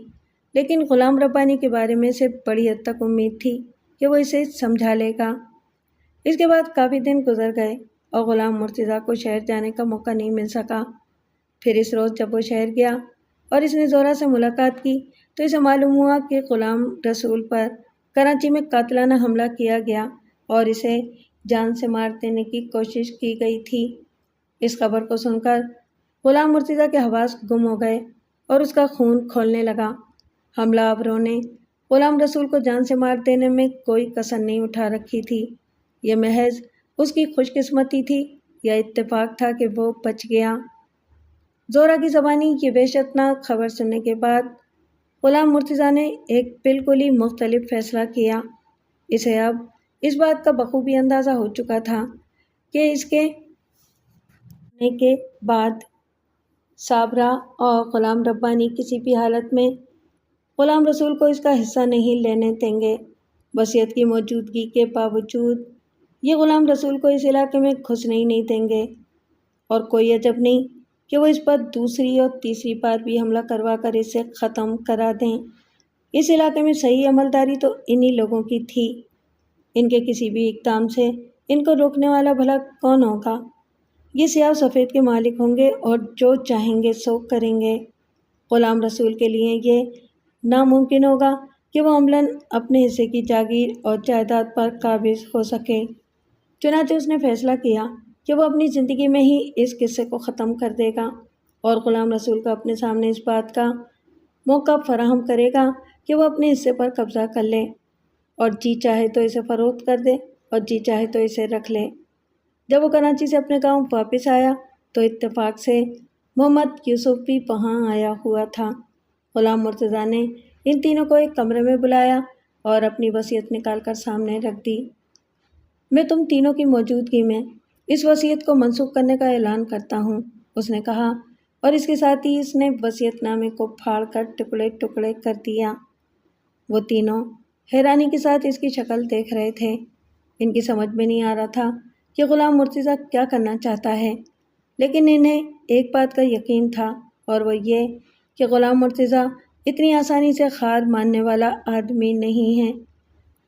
لیکن غلام ربانی کے بارے میں اسے بڑی حد تک امید تھی کہ وہ اسے سمجھا لے گا۔ اس کے بعد کافی دن گزر گئے اور غلام مرتضیٰ کو شہر جانے کا موقع نہیں مل سکا۔ پھر اس روز جب وہ شہر گیا اور اس نے زہرہ سے ملاقات کی تو اسے معلوم ہوا کہ غلام رسول پر کراچی میں قاتلانہ حملہ کیا گیا اور اسے جان سے مار دینے کی کوشش کی گئی تھی۔ اس خبر کو سن کر غلام مرتضیٰ کے حواس گم ہو گئے اور اس کا خون کھولنے لگا۔ حملہ آوروں نے غلام رسول کو جان سے مار دینے میں کوئی کسر نہیں اٹھا رکھی تھی، یہ محض اس کی خوش قسمتی تھی یا اتفاق تھا کہ وہ بچ گیا۔ زہرہ کی زبانی یہ وحشتناک خبر سننے کے بعد غلام مرتضیٰ نے ایک بالکل ہی مختلف فیصلہ کیا۔ اسے اب اس بات کا بخوبی اندازہ ہو چکا تھا کہ اس کے ہونے کے بعد صابرہ اور غلام ربانی کسی بھی حالت میں غلام رسول کو اس کا حصہ نہیں لینے دیں گے۔ وصیت کی موجودگی کے باوجود یہ غلام رسول کو اس علاقے میں گھسنے ہی نہیں دیں گے، اور کوئی عجب نہیں کہ وہ اس پر دوسری اور تیسری بار بھی حملہ کروا کر اسے ختم کرا دیں۔ اس علاقے میں صحیح عملداری تو انہی لوگوں کی تھی، ان کے کسی بھی اقدام سے ان کو روکنے والا بھلا کون ہوگا؟ یہ سیاہ و سفید کے مالک ہوں گے اور جو چاہیں گے سو کریں گے۔ غلام رسول کے لیے یہ ناممکن ہوگا کہ وہ عملاً اپنے حصے کی جاگیر اور جائیداد پر قابض ہو سکے۔ چنانچہ اس نے فیصلہ کیا کہ وہ اپنی زندگی میں ہی اس قصے کو ختم کر دے گا، اور غلام رسول کو اپنے سامنے اس بات کا موقع فراہم کرے گا کہ وہ اپنے حصے پر قبضہ کر لے، اور جی چاہے تو اسے فروخت کر دے اور جی چاہے تو اسے رکھ لے۔ جب وہ کراچی سے اپنے گاؤں واپس آیا تو اتفاق سے محمد یوسف بھی وہاں آیا ہوا تھا۔ غلام مرتضیٰ نے ان تینوں کو ایک کمرے میں بلایا اور اپنی وصیت نکال کر سامنے رکھ دی۔ میں تم تینوں کی موجودگی میں اس وصیت کو منسوخ کرنے کا اعلان کرتا ہوں، اس نے کہا، اور اس کے ساتھ ہی اس نے وصیت نامے کو پھاڑ کر ٹکڑے ٹکڑے کر دیا۔ وہ تینوں حیرانی کے ساتھ اس کی شکل دیکھ رہے تھے۔ ان کی سمجھ میں نہیں آ رہا تھا کہ غلام مرتضیٰ کیا کرنا چاہتا ہے، لیکن انہیں ایک بات کا یقین تھا، اور وہ یہ کہ غلام مرتضیٰ اتنی آسانی سے ہار ماننے والا آدمی نہیں ہے۔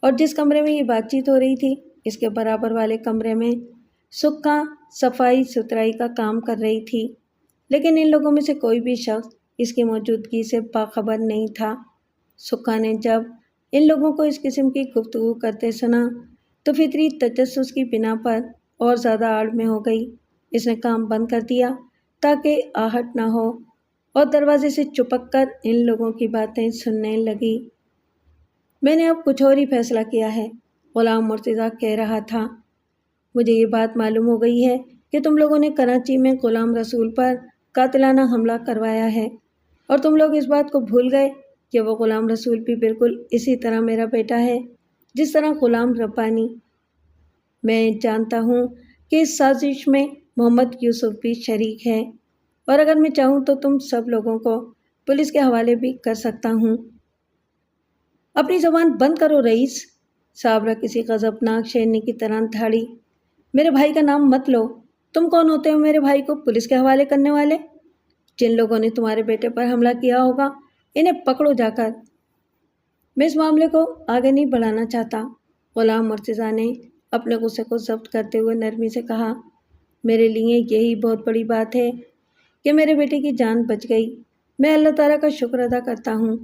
اور جس کمرے میں یہ بات چیت ہو رہی تھی، اس کے برابر والے کمرے میں سکھا صفائی ستھرائی کا کام کر رہی تھی، لیکن ان لوگوں میں سے کوئی بھی شخص اس کی موجودگی سے باخبر نہیں تھا۔ سکھا نے جب ان لوگوں کو اس قسم کی گفتگو کرتے سنا تو فطری تجسس کی بنا پر اور زیادہ آڑ میں ہو گئی۔ اس نے کام بند کر دیا تاکہ آہٹ نہ ہو، اور دروازے سے چپک کر ان لوگوں کی باتیں سننے لگی۔ میں نے اب کچھ اور ہی فیصلہ کیا ہے، غلام مرتضیٰ کہہ رہا تھا۔ مجھے یہ بات معلوم ہو گئی ہے کہ تم لوگوں نے کراچی میں غلام رسول پر قاتلانہ حملہ کروایا ہے، اور تم لوگ اس بات کو بھول گئے کہ وہ غلام رسول بھی بالکل اسی طرح میرا بیٹا ہے جس طرح غلام ربانی۔ میں جانتا ہوں کہ اس سازش میں محمد یوسف بھی شریک ہے، اور اگر میں چاہوں تو تم سب لوگوں کو پولیس کے حوالے بھی کر سکتا ہوں۔ اپنی زبان بند کرو رئیس، صابرہ کسی غضبناک شیرنی کی طرح دھاڑی۔ میرے بھائی کا نام مت لو، تم کون ہوتے ہو میرے بھائی کو پولیس کے حوالے کرنے والے؟ جن لوگوں نے تمہارے بیٹے پر حملہ کیا ہوگا انہیں پکڑو جا کر۔ میں اس معاملے کو آگے نہیں بڑھانا چاہتا، غلام مرتضیٰ نے اپنے غصے کو ضبط کرتے ہوئے نرمی سے کہا۔ میرے لیے یہی بہت بڑی بات ہے کہ میرے بیٹے کی جان بچ گئی، میں اللہ تعالیٰ کا شکر ادا کرتا ہوں۔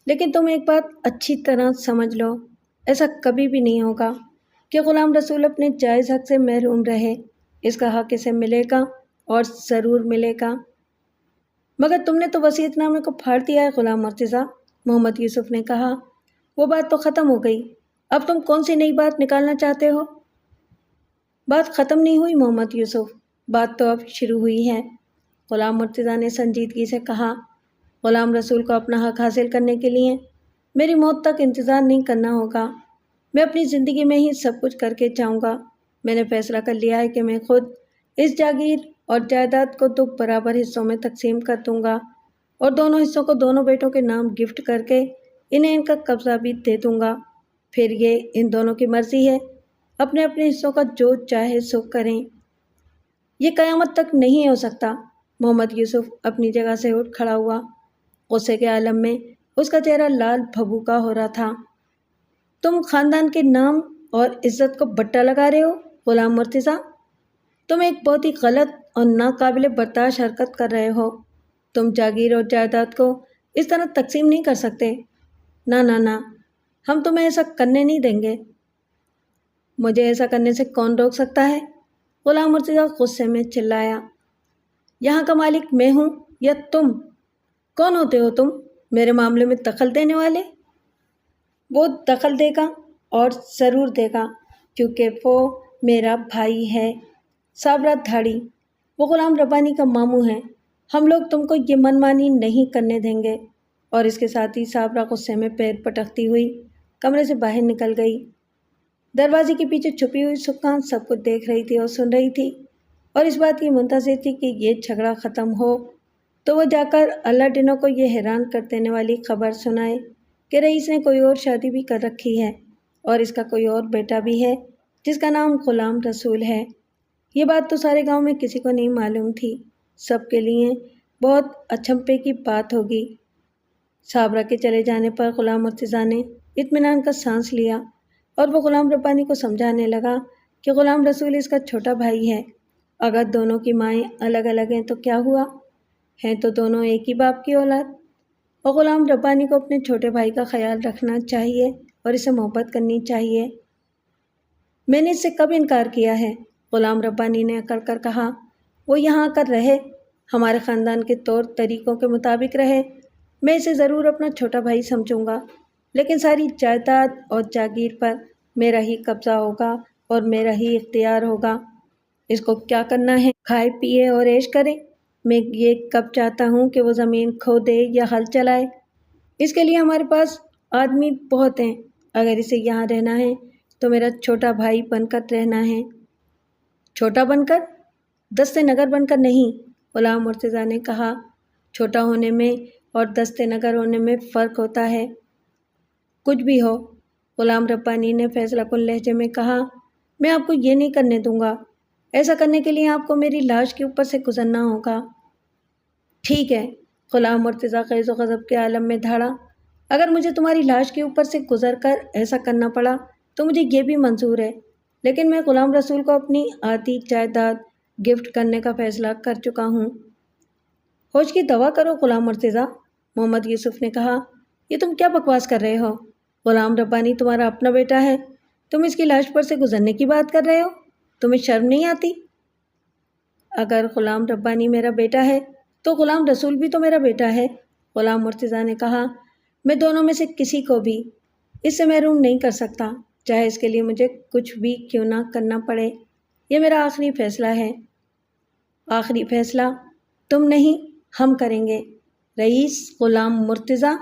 لیکن تم ایک بات اچھی طرح سمجھ لو، ایسا کبھی بھی نہیں ہوگا کہ غلام رسول اپنے جائز حق سے محروم رہے۔ اس کا حق اسے ملے گا اور ضرور ملے گا۔ مگر تم نے تو وصیت نامے کو پھاڑ دیا ہے غلام مرتضیٰ، محمد یوسف نے کہا۔ وہ بات تو ختم ہو گئی، اب تم کون سی نئی بات نکالنا چاہتے ہو؟ بات ختم نہیں ہوئی محمد یوسف، بات تو اب شروع ہوئی ہے، غلام مرتضیٰ نے سنجیدگی سے کہا۔ غلام رسول کو اپنا حق حاصل کرنے کے لیے میری موت تک انتظار نہیں کرنا ہوگا، میں اپنی زندگی میں ہی سب کچھ کر کے جاؤں گا۔ میں نے فیصلہ کر لیا ہے کہ میں خود اس جاگیر اور جائیداد کو 2 برابر حصوں میں تقسیم کر دوں گا، اور دونوں حصوں کو دونوں بیٹوں کے نام گفٹ کر کے انہیں ان کا قبضہ بھی دے دوں گا۔ پھر یہ ان دونوں کی مرضی ہے، اپنے اپنے حصوں کا جو چاہے سو کریں۔ یہ قیامت تک نہیں ہو سکتا۔ محمد یوسف اپنی جگہ سے اٹھ کھڑا ہوا، غصے کے عالم میں اس کا چہرہ لال بھبوکا ہو رہا تھا۔ تم خاندان کے نام اور عزت کو بٹا لگا رہے ہو غلام مرتضیٰ، تم ایک بہت ہی غلط اور ناقابل برداشت حرکت کر رہے ہو۔ تم جاگیر اور جائیداد کو اس طرح تقسیم نہیں کر سکتے، نہ نہ نہ، ہم تمہیں ایسا کرنے نہیں دیں گے۔ مجھے ایسا کرنے سے کون روک سکتا ہے؟ غلام مرتضیٰ غصے میں چلایا۔ یہاں کا مالک میں ہوں یا تم؟ کون ہوتے ہو تم میرے معاملے میں دخل دینے والے؟ وہ دخل دے گا اور ضرور دے گا، کیونکہ وہ میرا بھائی ہے۔ صابرہ دھاڑی، وہ غلام ربانی کا ماموں ہے، ہم لوگ تم کو یہ منمانی نہیں کرنے دیں گے۔ اور اس کے ساتھ ہی صابرہ غصے میں پیر پٹکتی ہوئی کمرے سے باہر نکل گئی۔ دروازے کے پیچھے چھپی ہوئی سکھان سب کچھ دیکھ رہی تھی اور سن رہی تھی۔ اور اس بات کی منتظر تھی کہ یہ جھگڑا ختم ہو تو وہ جا کر اللہ ڈنو کو یہ حیران کر دینے والی خبر سنائے کہ رئیس نے کوئی اور شادی بھی کر رکھی ہے اور اس کا کوئی اور بیٹا بھی ہے جس کا نام غلام رسول ہے۔ یہ بات تو سارے گاؤں میں کسی کو نہیں معلوم تھی، سب کے لیے بہت اچنبھے کی بات ہوگی۔ صابرہ کے چلے جانے پر غلام مرتضیٰ نے اطمینان کا سانس لیا اور وہ غلام ربانی کو سمجھانے لگا کہ غلام رسول اس کا چھوٹا بھائی ہے، اگر دونوں کی مائیں الگ الگ ہیں تو کیا ہوا، ہیں تو دونوں ایک ہی باپ کی اولاد، اور غلام ربانی کو اپنے چھوٹے بھائی کا خیال رکھنا چاہیے اور اسے محبت کرنی چاہیے۔ میں نے اس سے کب انکار کیا ہے؟ غلام ربانی نے اکڑ کر کہا۔ وہ یہاں آ کر رہے، ہمارے خاندان کے طور طریقوں کے مطابق رہے، میں اسے ضرور اپنا چھوٹا بھائی سمجھوں گا، لیکن ساری جائیداد اور جاگیر پر میرا ہی قبضہ ہوگا اور میرا ہی اختیار ہوگا۔ اس کو کیا کرنا ہے، کھائے پیے اور عیش کرے، میں یہ کب چاہتا ہوں کہ وہ زمین کھودے یا ہل چلائے، اس کے لیے ہمارے پاس آدمی بہت ہیں، اگر اسے یہاں رہنا ہے تو میرا چھوٹا بھائی بن کر رہنا ہے۔ چھوٹا بن کر؟ دست نگر بن کر نہیں، غلام مرتضیٰ نے کہا۔ چھوٹا ہونے میں اور دست نگر ہونے میں فرق ہوتا ہے۔ کچھ بھی ہو، غلام ربانی نے فیصلہ کن لہجے میں کہا، میں آپ کو یہ نہیں کرنے دوں گا، ایسا کرنے کے لیے آپ کو میری لاش کے اوپر سے گزرنا ہوگا۔ ٹھیک ہے، غلام مرتضیٰ غیظ و غضب کے عالم میں دھاڑا، اگر مجھے تمہاری لاش کے اوپر سے گزر کر ایسا کرنا پڑا تو مجھے یہ بھی منظور ہے، لیکن میں غلام رسول کو اپنی آدھی جائیداد گفٹ کرنے کا فیصلہ کر چکا ہوں۔ ہوش کی دوا کرو غلام مرتضیٰ، محمد یوسف نے کہا۔ یہ تم کیا بکواس کر رہے ہو؟ غلام ربانی تمہارا اپنا بیٹا ہے، تم اس کی لاش پر سے گزرنے کی بات کر رہے ہو، تمہیں شرم نہیں آتی؟ اگر غلام ربانی میرا بیٹا ہے تو غلام رسول بھی تو میرا بیٹا ہے، غلام مرتضیٰ نے کہا۔ میں دونوں میں سے کسی کو بھی اس سے محروم نہیں کر سکتا، چاہے اس کے لیے مجھے کچھ بھی کیوں نہ کرنا پڑے، یہ میرا آخری فیصلہ ہے۔ آخری فیصلہ تم نہیں، ہم کریں گے، رئیس غلام مرتضیٰ۔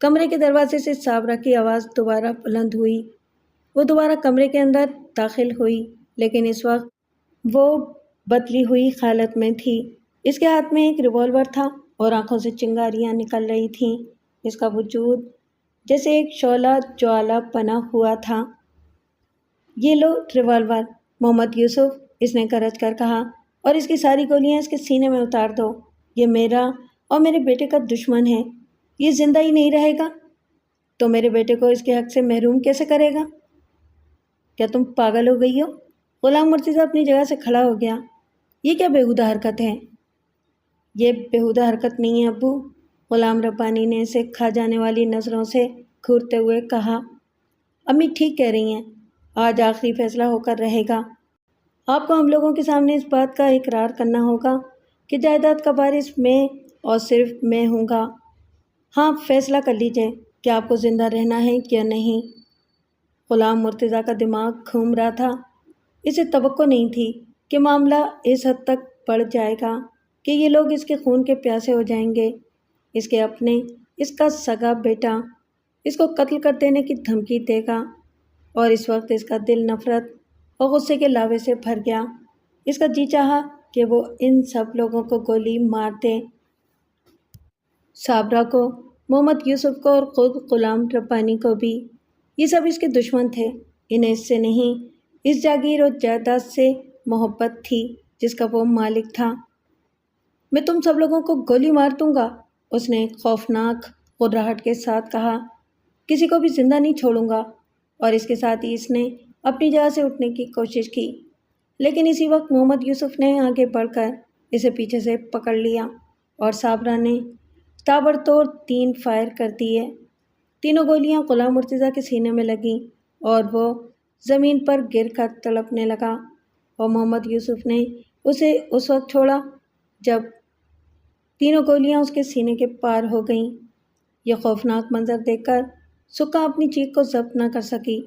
کمرے کے دروازے سے صابرہ کی آواز دوبارہ بلند ہوئی۔ وہ دوبارہ کمرے کے اندر داخل ہوئی، لیکن اس وقت وہ بدلی ہوئی حالت میں تھی۔ اس کے ہاتھ میں ایک ریوالور تھا اور آنکھوں سے چنگاریاں نکل رہی تھیں۔ اس کا وجود جیسے ایک شعلہ جوالا بنا ہوا تھا۔ یہ لو ریوالور محمد یوسف، اس نے گرج کر کہا، اور اس کی ساری گولیاں اس کے سینے میں اتار دو۔ یہ میرا اور میرے بیٹے کا دشمن ہے، یہ زندہ ہی نہیں رہے گا تو میرے بیٹے کو اس کے حق سے محروم کیسے کرے گا؟ کیا تم پاگل ہو گئی ہو؟ غلام مرتضیٰ اپنی جگہ سے کھڑا ہو گیا۔ یہ کیا بیہودہ حرکت ہے؟ یہ بیہودہ حرکت نہیں ہے ابو، غلام ربانی نے اسے کھا جانے والی نظروں سے گھورتے ہوئے کہا۔ امی ٹھیک کہہ رہی ہیں، آج آخری فیصلہ ہو کر رہے گا۔ آپ کو ہم لوگوں کے سامنے اس بات کا اقرار کرنا ہوگا کہ جائیداد کا وارث میں اور صرف میں ہوں گا۔ ہاں، فیصلہ کر لیجئے کہ آپ کو زندہ رہنا ہے یا نہیں۔ غلام مرتضیٰ کا دماغ گھوم رہا تھا۔ اسے توقع نہیں تھی کہ معاملہ اس حد تک بڑھ جائے گا کہ یہ لوگ اس کے خون کے پیاسے ہو جائیں گے۔ اس کے اپنے، اس کا سگا بیٹا اس کو قتل کر دینے کی دھمکی دے گا، اور اس وقت اس کا دل نفرت اور غصے کے لاوے سے بھر گیا۔ اس کا جی چاہا کہ وہ ان سب لوگوں کو گولی مار دے، صابرہ کو، محمد یوسف کو اور خود غلام ربانی کو بھی۔ یہ سب اس کے دشمن تھے، انہیں اس سے نہیں، اس جاگیر اور جائیداد سے محبت تھی جس کا وہ مالک تھا۔ میں تم سب لوگوں کو گولی مار دوں گا، اس نے خوفناک غراہٹ کے ساتھ کہا۔ کسی کو بھی زندہ نہیں چھوڑوں گا، اور اس کے ساتھ ہی اس نے اپنی جگہ سے اٹھنے کی کوشش کی، لیکن اسی وقت محمد یوسف نے آگے بڑھ کر اسے پیچھے سے پکڑ لیا اور صابرہ نے تابڑتوڑ 3 فائر کر دیے۔ تینوں گولیاں غلام مرتضیٰ کے سینے میں لگیں اور وہ زمین پر گر کر تڑپنے لگا، اور محمد یوسف نے اسے اس وقت چھوڑا جب تینوں گولیاں اس کے سینے کے پار ہو گئیں۔ یہ خوفناک منظر دیکھ کر سکھا اپنی چیخ کو ضبط نہ کر سکی،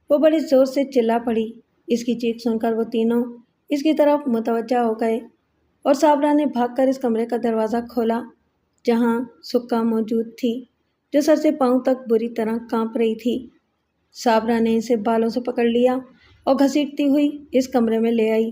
وہ بڑے زور سے چلا پڑی۔ اس کی چیخ سن کر وہ تینوں اس کی طرف متوجہ ہو گئے، اور صابرہ نے بھاگ کر اس کمرے کا دروازہ کھولا جہاں سکھا موجود تھی، جو سر سے پاؤں تک بری طرح کانپ رہی تھی۔ صابرہ نے اسے بالوں سے پکڑ لیا اور گھسیٹتی ہوئی اس کمرے میں لے آئی،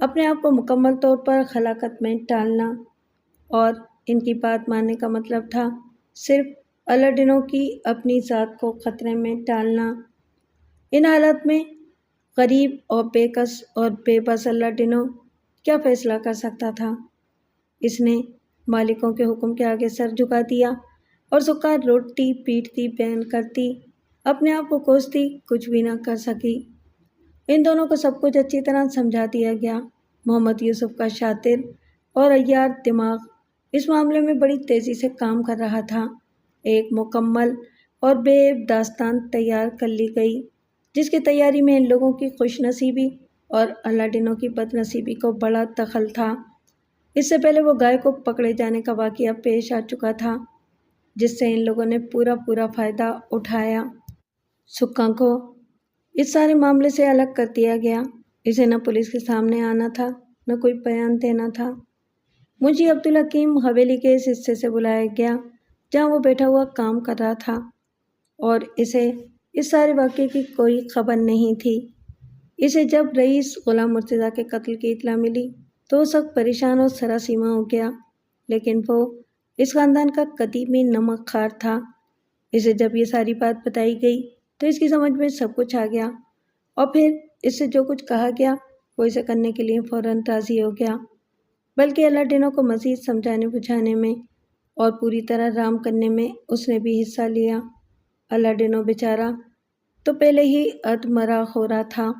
اپنے آپ کو مکمل طور پر خلاقت میں ڈالنا، اور ان کی بات ماننے کا مطلب تھا صرف الاڈینو کی اپنی ذات کو خطرے میں ڈالنا۔ ان حالات میں غریب اور بے کس اور بے بس الاڈینو کیا فیصلہ کر سکتا تھا؟ اس نے مالکوں کے حکم کے آگے سر جھکا دیا اور سکا روٹتی پیٹتی بیان کرتی اپنے آپ کو کوستی کچھ بھی نہ کر سکی۔ ان دونوں کو سب کچھ اچھی طرح سمجھا دیا گیا۔ محمد یوسف کا شاطر اور عیار دماغ اس معاملے میں بڑی تیزی سے کام کر رہا تھا۔ ایک مکمل اور بے عیب داستان تیار کر لی گئی، جس کی تیاری میں ان لوگوں کی خوش نصیبی اور الاڈینو کی بد نصیبی کو بڑا دخل تھا۔ اس سے پہلے وہ گائے کو پکڑے جانے کا واقعہ پیش آ چکا تھا، جس سے ان لوگوں نے پورا فائدہ اٹھایا۔ سکا کو اس سارے معاملے سے الگ کر دیا گیا۔ اسے نہ پولیس کے سامنے آنا تھا، نہ کوئی بیان دینا تھا۔ منشی عبدالحکیم حویلی کے اس حصے سے بلایا گیا جہاں وہ بیٹھا ہوا کام کر رہا تھا، اور اسے اس سارے واقعے کی کوئی خبر نہیں تھی۔ اسے جب رئیس غلام مرتضیٰ کے قتل کی اطلاع ملی تو وہ سخت پریشان اور سراسیمہ ہو گیا، لیکن وہ اس خاندان کا قدیمی نمک خوار تھا۔ اسے جب یہ ساری بات بتائی گئی تو اس کی سمجھ میں سب کچھ آ گیا، اور پھر اس سے جو کچھ کہا گیا وہ اسے کرنے کے لیے فوراً راضی ہو گیا۔ بلکہ الاڈینو کو مزید سمجھانے بجھانے میں اور پوری طرح رام کرنے میں اس نے بھی حصہ لیا۔ الاڈینو بیچارہ تو پہلے ہی ادمرا ہو رہا تھا۔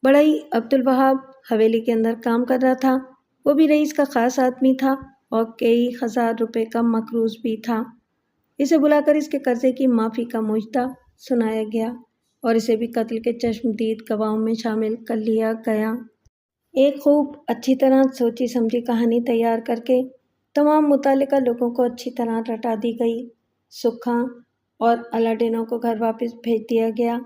بڑائی عبدالوہاب حویلی کے اندر کام کر رہا تھا۔ وہ بھی رئیس کا خاص آدمی تھا اور کئی ہزار روپے کا مقروض بھی تھا۔ اسے بلا کر اس کے قرضے کی معافی کا مژدہ سنایا گیا اور اسے بھی قتل کے چشمدید گواہوں میں شامل کر لیا گیا۔ ایک خوب اچھی طرح سوچی سمجھی کہانی تیار کر کے تمام متعلقہ لوگوں کو اچھی طرح رٹا دی گئی۔ سکھا اور الاڈینو کو گھر واپس بھیج دیا گیا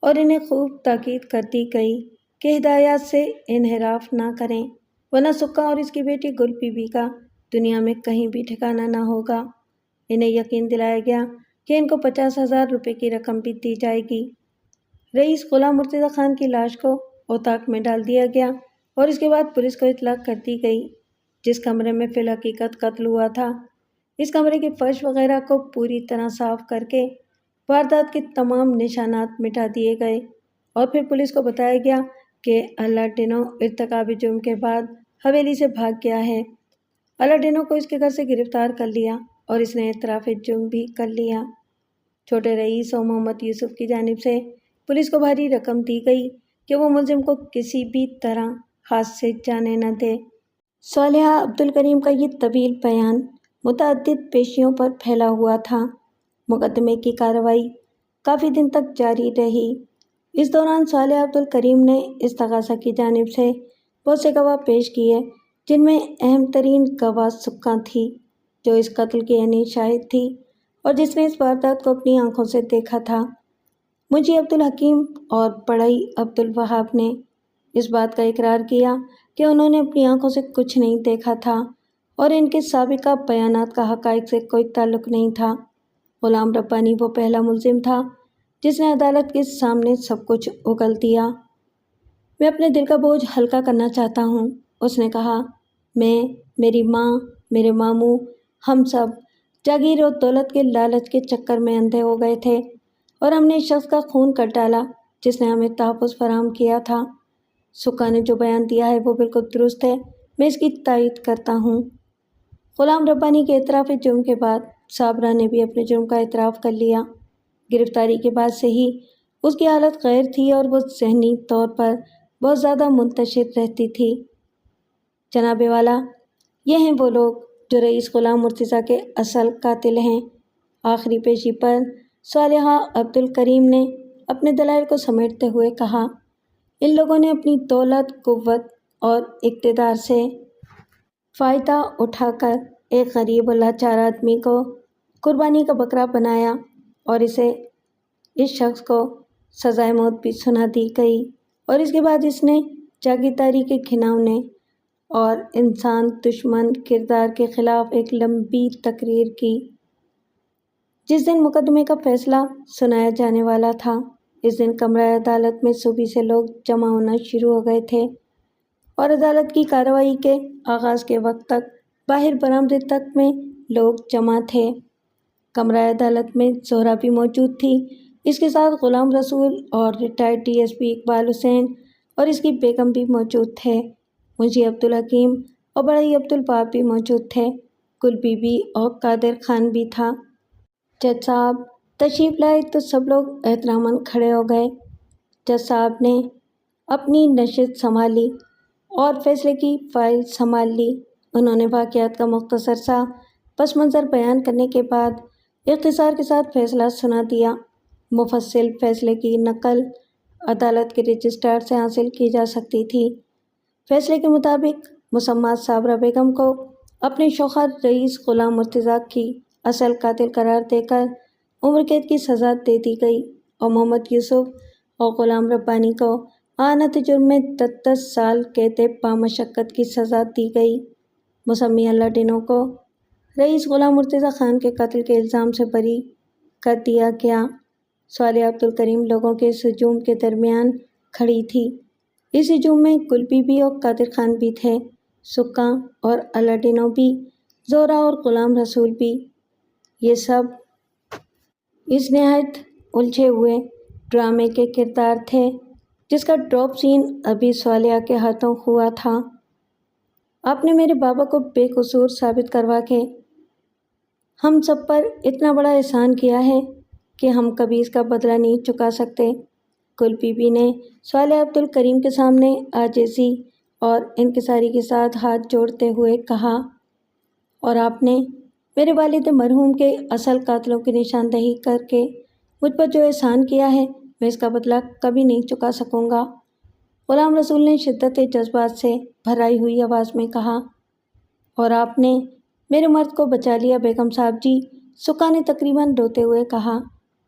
اور انہیں خوب تاکید کر دی گئی کہ ہدایات سے انحراف نہ کریں، ورنہ سکھا اور اس کی بیٹی گل بی بی کا دنیا میں کہیں بھی ٹھکانہ نہ ہوگا۔ انہیں یقین دلایا گیا کہ ان کو 50,000 روپے کی رقم بھی دی جائے گی۔ رئیس غلام مرتضیٰ خان کی لاش کو اوطاق میں ڈال دیا گیا اور اس کے بعد پولیس کو اطلاع کر دی گئی۔ جس کمرے میں فی الحقیقت قتل ہوا تھا، اس کمرے کے فرش وغیرہ کو پوری طرح صاف کر کے واردات کے تمام نشانات مٹا دیے گئے، اور پھر پولیس کو بتایا گیا کہ الاڈینو ارتکاب جرم کے بعد حویلی سے بھاگ گیا ہے۔ الاڈینو کو اس کے گھر سے گرفتار کر لیا اور اس نے اعتراف جرم بھی کر لیا۔ چھوٹے رئیس اور محمد یوسف کی جانب سے پولیس کو بھاری رقم دی گئی کہ وہ ملزم کو کسی بھی طرح ہاتھ سے جانے نہ دے۔ صالحہ عبدالکریم کا یہ طویل بیان متعدد پیشیوں پر پھیلا ہوا تھا۔ مقدمے کی کارروائی کافی دن تک جاری رہی۔ اس دوران صالحہ عبدالکریم نے استغاثہ کی جانب سے بہت سے گواہ پیش کیے، جن میں اہم ترین گواہ سکھا تھی، جو اس قتل کی عینی شاہد تھی اور جس نے اس واردات کو اپنی آنکھوں سے دیکھا تھا۔ منشی عبدالحکیم اور بڑائی عبدالوہاب نے اس بات کا اقرار کیا کہ انہوں نے اپنی آنکھوں سے کچھ نہیں دیکھا تھا اور ان کے سابقہ بیانات کا حقائق سے کوئی تعلق نہیں تھا۔ غلام ربانی وہ پہلا ملزم تھا جس نے عدالت کے سامنے سب کچھ اگل دیا۔ میں اپنے دل کا بوجھ ہلکا کرنا چاہتا ہوں، اس نے کہا۔ میں، میری ماں، میرے ماموں، ہم سب جاگیر اور دولت کے لالچ کے چکر میں اندھے ہو گئے تھے، اور ہم نے اس شخص کا خون کر ڈالا جس نے ہمیں تحفظ فراہم کیا تھا۔ سکھا نے جو بیان دیا ہے وہ بالکل درست ہے، میں اس کی تائید کرتا ہوں۔ غلام ربانی کے اعتراف جرم کے بعد صابرہ نے بھی اپنے جرم کا اعتراف کر لیا۔ گرفتاری کے بعد سے ہی اس کی حالت غیر تھی اور وہ ذہنی طور پر بہت زیادہ منتشر رہتی تھی۔ جناب والا، یہ ہیں وہ لوگ جو رئیس غلام مرتضیٰ کے اصل قاتل ہیں۔ آخری پیشی پر صالحہ عبدالکریم نے اپنے دلائل کو سمیٹتے ہوئے کہا، ان لوگوں نے اپنی دولت، قوت اور اقتدار سے فائدہ اٹھا کر ایک غریب اور لاچار آدمی کو قربانی کا بکرا بنایا اور اس شخص کو سزائے موت بھی سنا دی گئی، اور اس کے بعد اس نے جاگیرداری کے گھناؤنے اور انسان دشمن کردار کے خلاف ایک لمبی تقریر کی۔ جس دن مقدمے کا فیصلہ سنایا جانے والا تھا، اس دن کمرہ عدالت میں صبح سے لوگ جمع ہونا شروع ہو گئے تھے۔ اور عدالت کی کارروائی کے آغاز کے وقت تک باہر برآمدے تک میں لوگ جمع تھے۔ کمرہ عدالت میں زہرا بھی موجود تھی۔ اس کے ساتھ غلام رسول اور retired D S P Iqbal Hussain اور اس کی بیگم بھی موجود تھے۔ منشی عبدالحکیم اور بڑائی عبدالوہاب بھی موجود تھے۔ گل بی بی اور قادر خان بھی تھا۔ جج صاحب تشریف لائے تو سب لوگ احتراماً کھڑے ہو گئے۔ جج صاحب نے اپنی نشست سنبھالی اور فیصلے کی فائل سنبھال لی۔ انہوں نے واقعات کا مختصر سا پس منظر بیان کرنے کے بعد اختصار کے ساتھ فیصلہ سنا دیا۔ مفصل فیصلے کی نقل عدالت کے رجسٹرار سے حاصل کی جا سکتی تھی۔ فیصلے کے مطابق مسمات صابرہ بیگم کو اپنے شوہر رئیس غلام مرتضیٰ کی اصل قاتل قرار دے کر عمر قید کی سزا دے دی گئی اور محمد یوسف اور غلام ربانی کو اعانت جرم میں 10 سال قید بامشقت کی سزا دی گئی۔ مسمی الاڈینو کو رئیس غلام مرتضیٰ خان کے قتل کے الزام سے بری کر دیا گیا۔ صالحہ عبدالکریم لوگوں کے اس ہجوم کے درمیان کھڑی تھی۔ اس ہجوم میں گل بی بی اور قادر خان بھی تھے، سکا اور الاڈینو بھی، زہرا اور غلام رسول بھی۔ یہ سب اس نہایت الجھے ہوئے ڈرامے کے کردار تھے جس کا ڈراپ سین ابھی صالحہ کے ہاتھوں ہوا تھا۔ آپ نے میرے بابا کو بے قصور ثابت کروا کے ہم سب پر اتنا بڑا احسان کیا ہے کہ ہم کبھی اس کا بدلہ نہیں چکا سکتے۔ گل بی بی نے صالحہ عبدالکریم کے سامنے عاجزی اور انکساری کے ساتھ ہاتھ جوڑتے ہوئے کہا، اور آپ نے میرے والد مرحوم کے اصل قاتلوں کی نشاندہی کر کے مجھ پر جو احسان کیا ہے میں اس کا بدلہ کبھی نہیں چکا سکوں گا۔ غلام رسول نے شدت جذبات سے بھرائی ہوئی آواز میں کہا، اور آپ نے میرے مرد کو بچا لیا بیگم صاحب جی۔ سکا نے تقریباً روتے ہوئے کہا،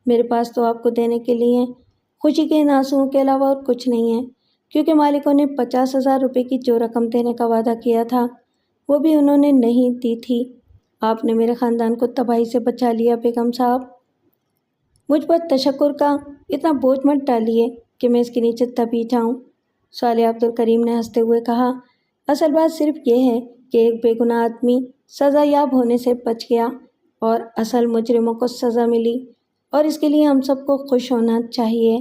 میرے پاس تو آپ کو دینے کے لیے خوشی کے ان آنسوؤں کے علاوہ اور کچھ نہیں ہے، کیونکہ مالکوں نے 50,000 روپے کی جو رقم دینے کا وعدہ کیا تھا وہ بھی انہوں نے نہیں دی تھی۔ آپ نے میرے خاندان کو تباہی سے بچا لیا بیگم صاحب۔ مجھ پر تشکر کا اتنا بوجھ مت ڈالیے کہ میں اس کے نیچے دبی جاؤں۔ صالحہ عبدالکریم نے ہنستے ہوئے کہا، اصل بات صرف یہ ہے کہ ایک بے گناہ آدمی سزا یاب ہونے سے بچ گیا اور اصل مجرموں کو سزا ملی، اور اس کے لیے ہم سب کو خوش ہونا چاہیے۔